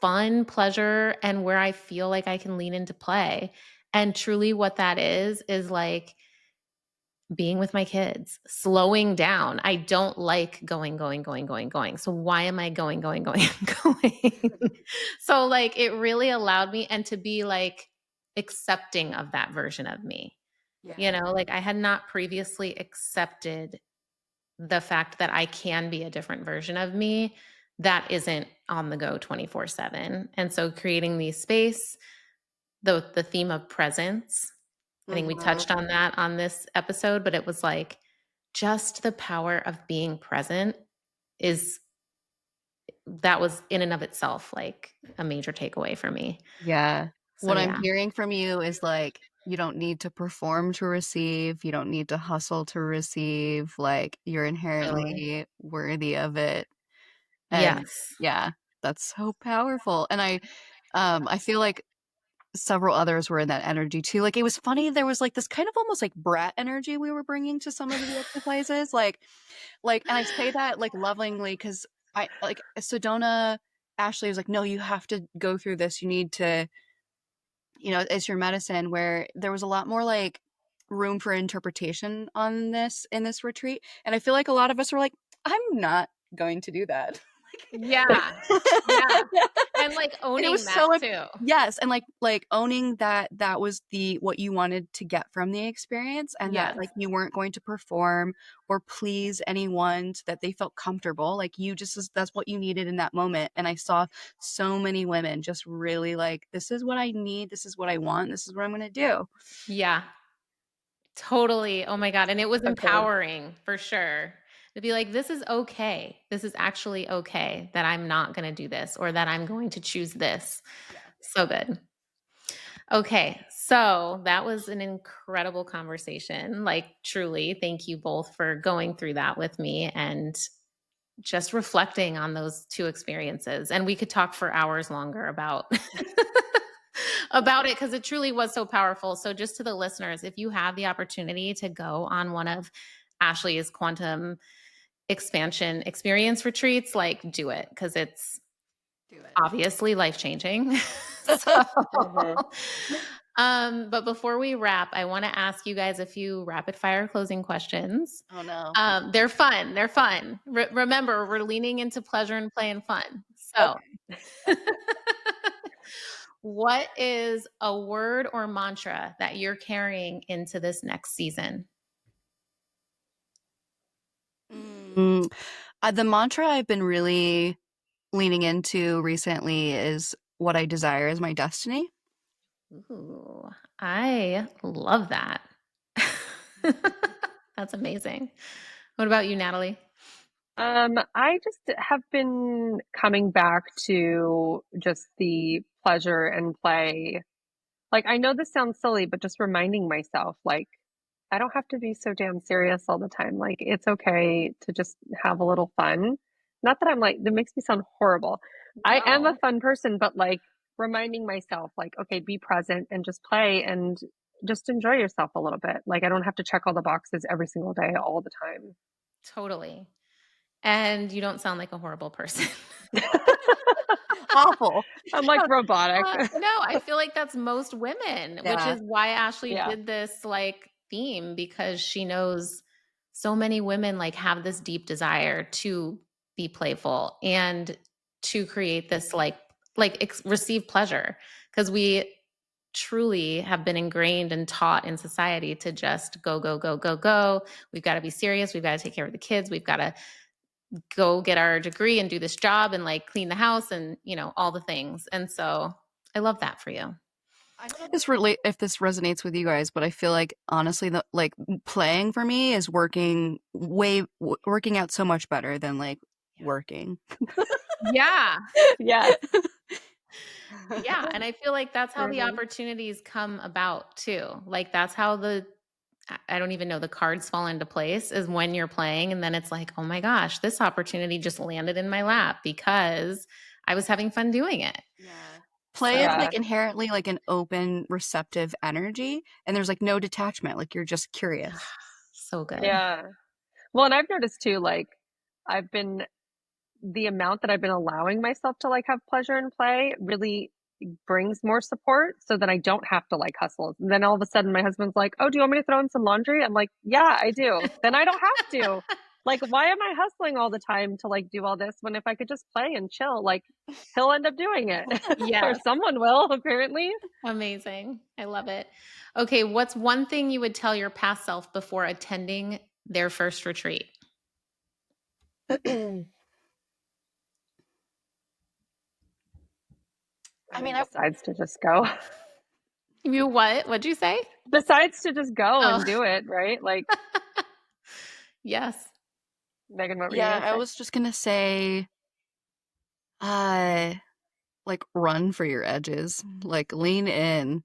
fun, pleasure, and where I feel like I can lean into play. And truly, what that is like being with my kids, slowing down. I don't like going, going, going, going, going. So why am I going, going, going, going? So like it really allowed me and to be like accepting of that version of me. Yeah. You know, like I had not previously accepted the fact that I can be a different version of me that isn't on the go 24/7. And so creating the space, the theme of presence, I think we Mhm. touched on that on this episode, but it was like just the power of being present is that was in and of itself like a major takeaway for me. Yeah. So What I'm yeah, hearing from you is like you don't need to perform to receive, you don't need to hustle to receive, like you're totally. inherently worthy of it. And Yes. yeah, that's so powerful. And I feel like several others were in that energy too. Like it was funny, there was like this kind of almost like brat energy we were bringing to some of the exercises. Like and I say that like lovingly because I like Sedona Ashley was like, no, you have to go through this. You need to, it's your medicine, where there was a lot more like room for interpretation on this in this retreat. And I feel like a lot of us were like, I'm not going to do that. Yeah. Yeah. And like And it owning was that so too. yes, and like owning that that was the what you wanted to get from the experience, and that Yes. like you weren't going to perform or please anyone so that they felt comfortable. Like you just that's what you needed in that moment. And I saw so many women just really like, this is what I need, this is what I want, this is what I'm gonna do. Yeah. Totally. Oh my God. And it was Agreed. empowering for sure to be like, this is okay. This is actually okay that I'm not going to do this or that I'm going to choose this. Yeah. So good. Okay. So that was an incredible conversation. Like, truly, thank you both for going through that with me and just reflecting on those two experiences. And we could talk for hours longer about about it because it truly was so powerful. So just to the listeners, if you have the opportunity to go on one of Ashley's quantum expansion experience retreats, like do it because it's Do it. obviously life-changing. So, Mhm. but before we wrap, I want to ask you guys a few rapid fire closing questions. Oh no. They're fun. They're fun. Remember, we're leaning into pleasure and play and fun. So, Okay. what is a word or mantra that you're carrying into this next season? Mm, the mantra I've been really leaning into recently is what I desire is my destiny. Ooh, I love that. That's amazing. What about you, Natalie? I just have been coming back to just the pleasure and play. Like, I know this sounds silly, but just reminding myself, like, I don't have to be so damn serious all the time. Like, it's okay to just have a little fun. Not that I'm like, that makes me sound horrible. I am a No. fun person, but like reminding myself, like, okay, be present and just play and just enjoy yourself a little bit. Like, I don't have to check all the boxes every single day, all the time. Totally. And you don't sound like a horrible person. Awful. I'm like robotic. No, I feel like that's most women, which Yeah. is why Ashley Yeah. did this like theme because she knows so many women like have this deep desire to be playful and to create this receive pleasure because we truly have been ingrained and taught in society to just go go go go go. We've got to be serious, we've got to take care of the kids, we've got to go get our degree and do this job and like clean the house and all the things. And so I love that for you. I don't know if this resonates with you guys, but I feel like honestly, the like playing for me is working out so much better than like working. Yeah. Yes. Yeah. And I feel like that's how the Mhm. opportunities come about too. Like that's how I don't even know, the cards fall into place is when you're playing. And then it's like, oh my gosh, this opportunity just landed in my lap because I was having fun doing it. Yeah. Play is So, Yeah. like inherently like an open, receptive energy, and there's like no detachment. Like you're just curious. so good. Yeah. Well, and I've noticed too, like I've been the amount that I've been allowing myself to like have pleasure and play really brings more support so that I don't have to like hustle. And then all of a sudden my husband's like, "Oh, do you want me to throw in some laundry?" I'm like, "Yeah, I do." Then I don't have to. Like, why am I hustling all the time to like do all this when if I could just play and chill, like he'll end up doing it. Or Yes. someone will, apparently. Amazing. I love it. Okay. What's one thing you would tell your past self before attending their first retreat? I I mean, mean, I besides to just go. You what? What'd you say? Besides to just go Oh, and do it, right? Like, yes. Megan, what were you yeah, gonna I say? was just gonna say, uh, like run for your edges, like lean in.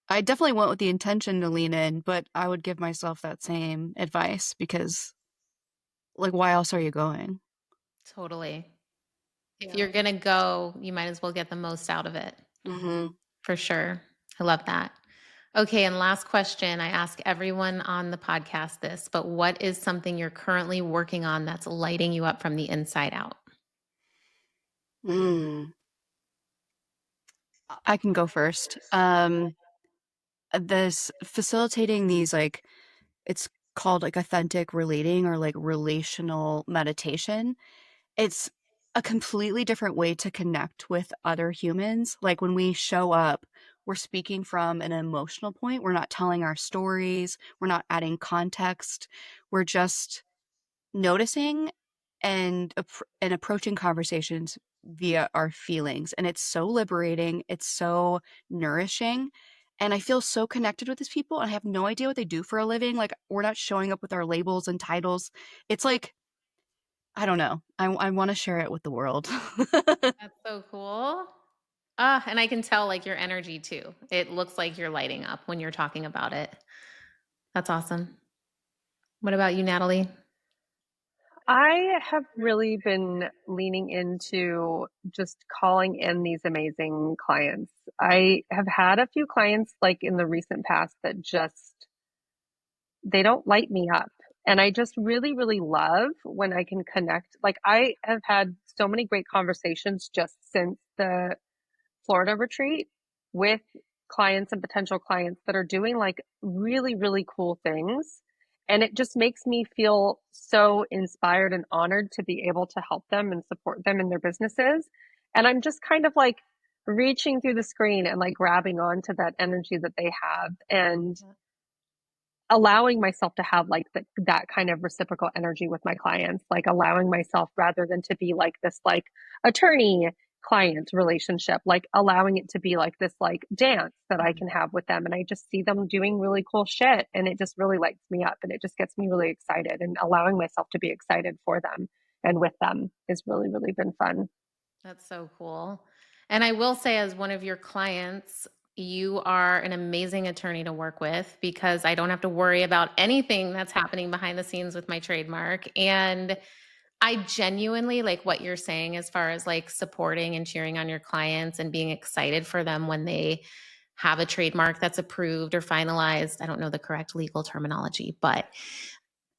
I definitely went with the intention to lean in, but I would give myself that same advice because, like, why else are you going? Totally. If Yeah. you're going to go, you might as well get the most out of it. Mm-hmm. For sure. I love that. Okay. And last question. I ask everyone on the podcast this, but what is something you're currently working on that's lighting you up from the inside out? Mm. I can go first. This facilitating these like it's called like authentic relating or like relational meditation. It's a completely different way to connect with other humans. Like when we show up, we're speaking from an emotional point. We're not telling our stories, we're not adding context. We're just noticing and approaching conversations via our feelings, and it's so liberating, it's so nourishing, and I feel so connected with these people, and I have no idea what they do for a living. Like we're not showing up with our labels and titles. It's like I don't know. I want to share it with the world. That's so cool. Ah, and I can tell like your energy too. It looks like you're lighting up when you're talking about it. That's awesome. What about you, Natalie? I have really been leaning into just calling in these amazing clients. I have had a few clients like in the recent past that just they don't light me up. And I just really, really love when I can connect. Like I have had so many great conversations just since the Florida retreat with clients and potential clients that are doing like really, really cool things. And it just makes me feel so inspired and honored to be able to help them and support them in their businesses. And I'm just kind of like reaching through the screen and like grabbing onto that energy that they have and allowing myself to have like that kind of reciprocal energy with my clients, like allowing myself rather than to be like this like attorney client relationship, like allowing it to be like this like dance that I can have with them. And I just see them doing really cool shit. And it just really lights me up and it just gets me really excited, and allowing myself to be excited for them and with them has really, really been fun. That's so cool. And I will say, as one of your clients, you are an amazing attorney to work with because I don't have to worry about anything that's happening behind the scenes with my trademark. And I genuinely like what you're saying as far as like supporting and cheering on your clients and being excited for them when they have a trademark that's approved or finalized. I don't know the correct legal terminology, but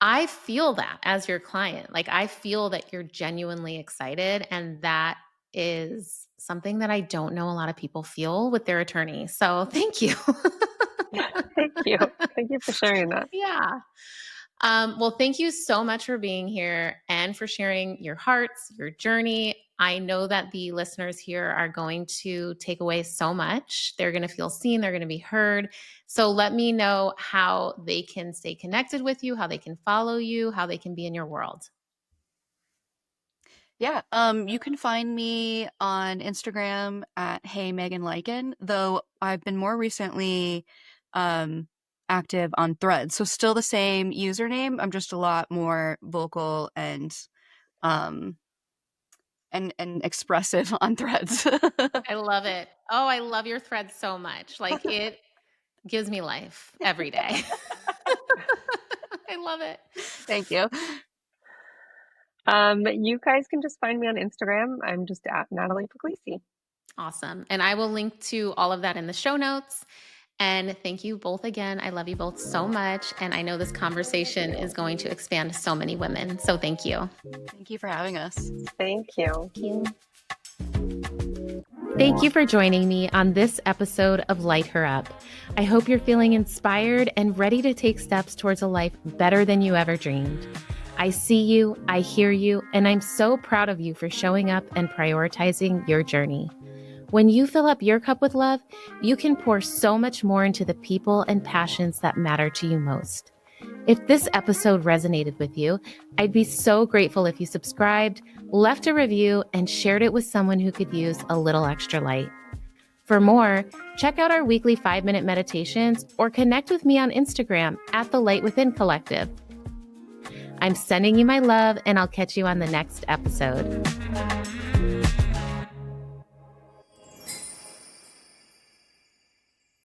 I feel that as your client. Like, I feel that you're genuinely excited, and that is something that I don't know a lot of people feel with their attorney. So, thank you. Thank you. Thank you for sharing that. Yeah. Well, thank you so much for being here and for sharing your hearts, your journey. I know that the listeners here are going to take away so much. They're going to feel seen, they're going to be heard. So let me know how they can stay connected with you, how they can follow you, how they can be in your world. Yeah, you can find me on Instagram at Hey Megan Liken, though I've been more recently um active on Threads. So still the same username. I'm just a lot more vocal um and expressive on Threads. I love it. Oh, I love your thread so much. Like, it gives me life every day. I love it. Thank you. You guys can just find me on Instagram. I'm just at Natalie Puglisi. Awesome. And I will link to all of that in the show notes. And thank you both again. I love you both so much. And I know this conversation is going to expand so many women. So thank you. Thank you for having us. Thank you. Thank you. Thank you for joining me on this episode of Light Her Up. I hope you're feeling inspired and ready to take steps towards a life better than you ever dreamed. I see you, I hear you, and I'm so proud of you for showing up and prioritizing your journey. When you fill up your cup with love, you can pour so much more into the people and passions that matter to you most. If this episode resonated with you, I'd be so grateful if you subscribed, left a review, and shared it with someone who could use a little extra light. For more, check out our weekly 5-minute meditations or connect with me on Instagram at The Light Within Collective. I'm sending you my love, and I'll catch you on the next episode.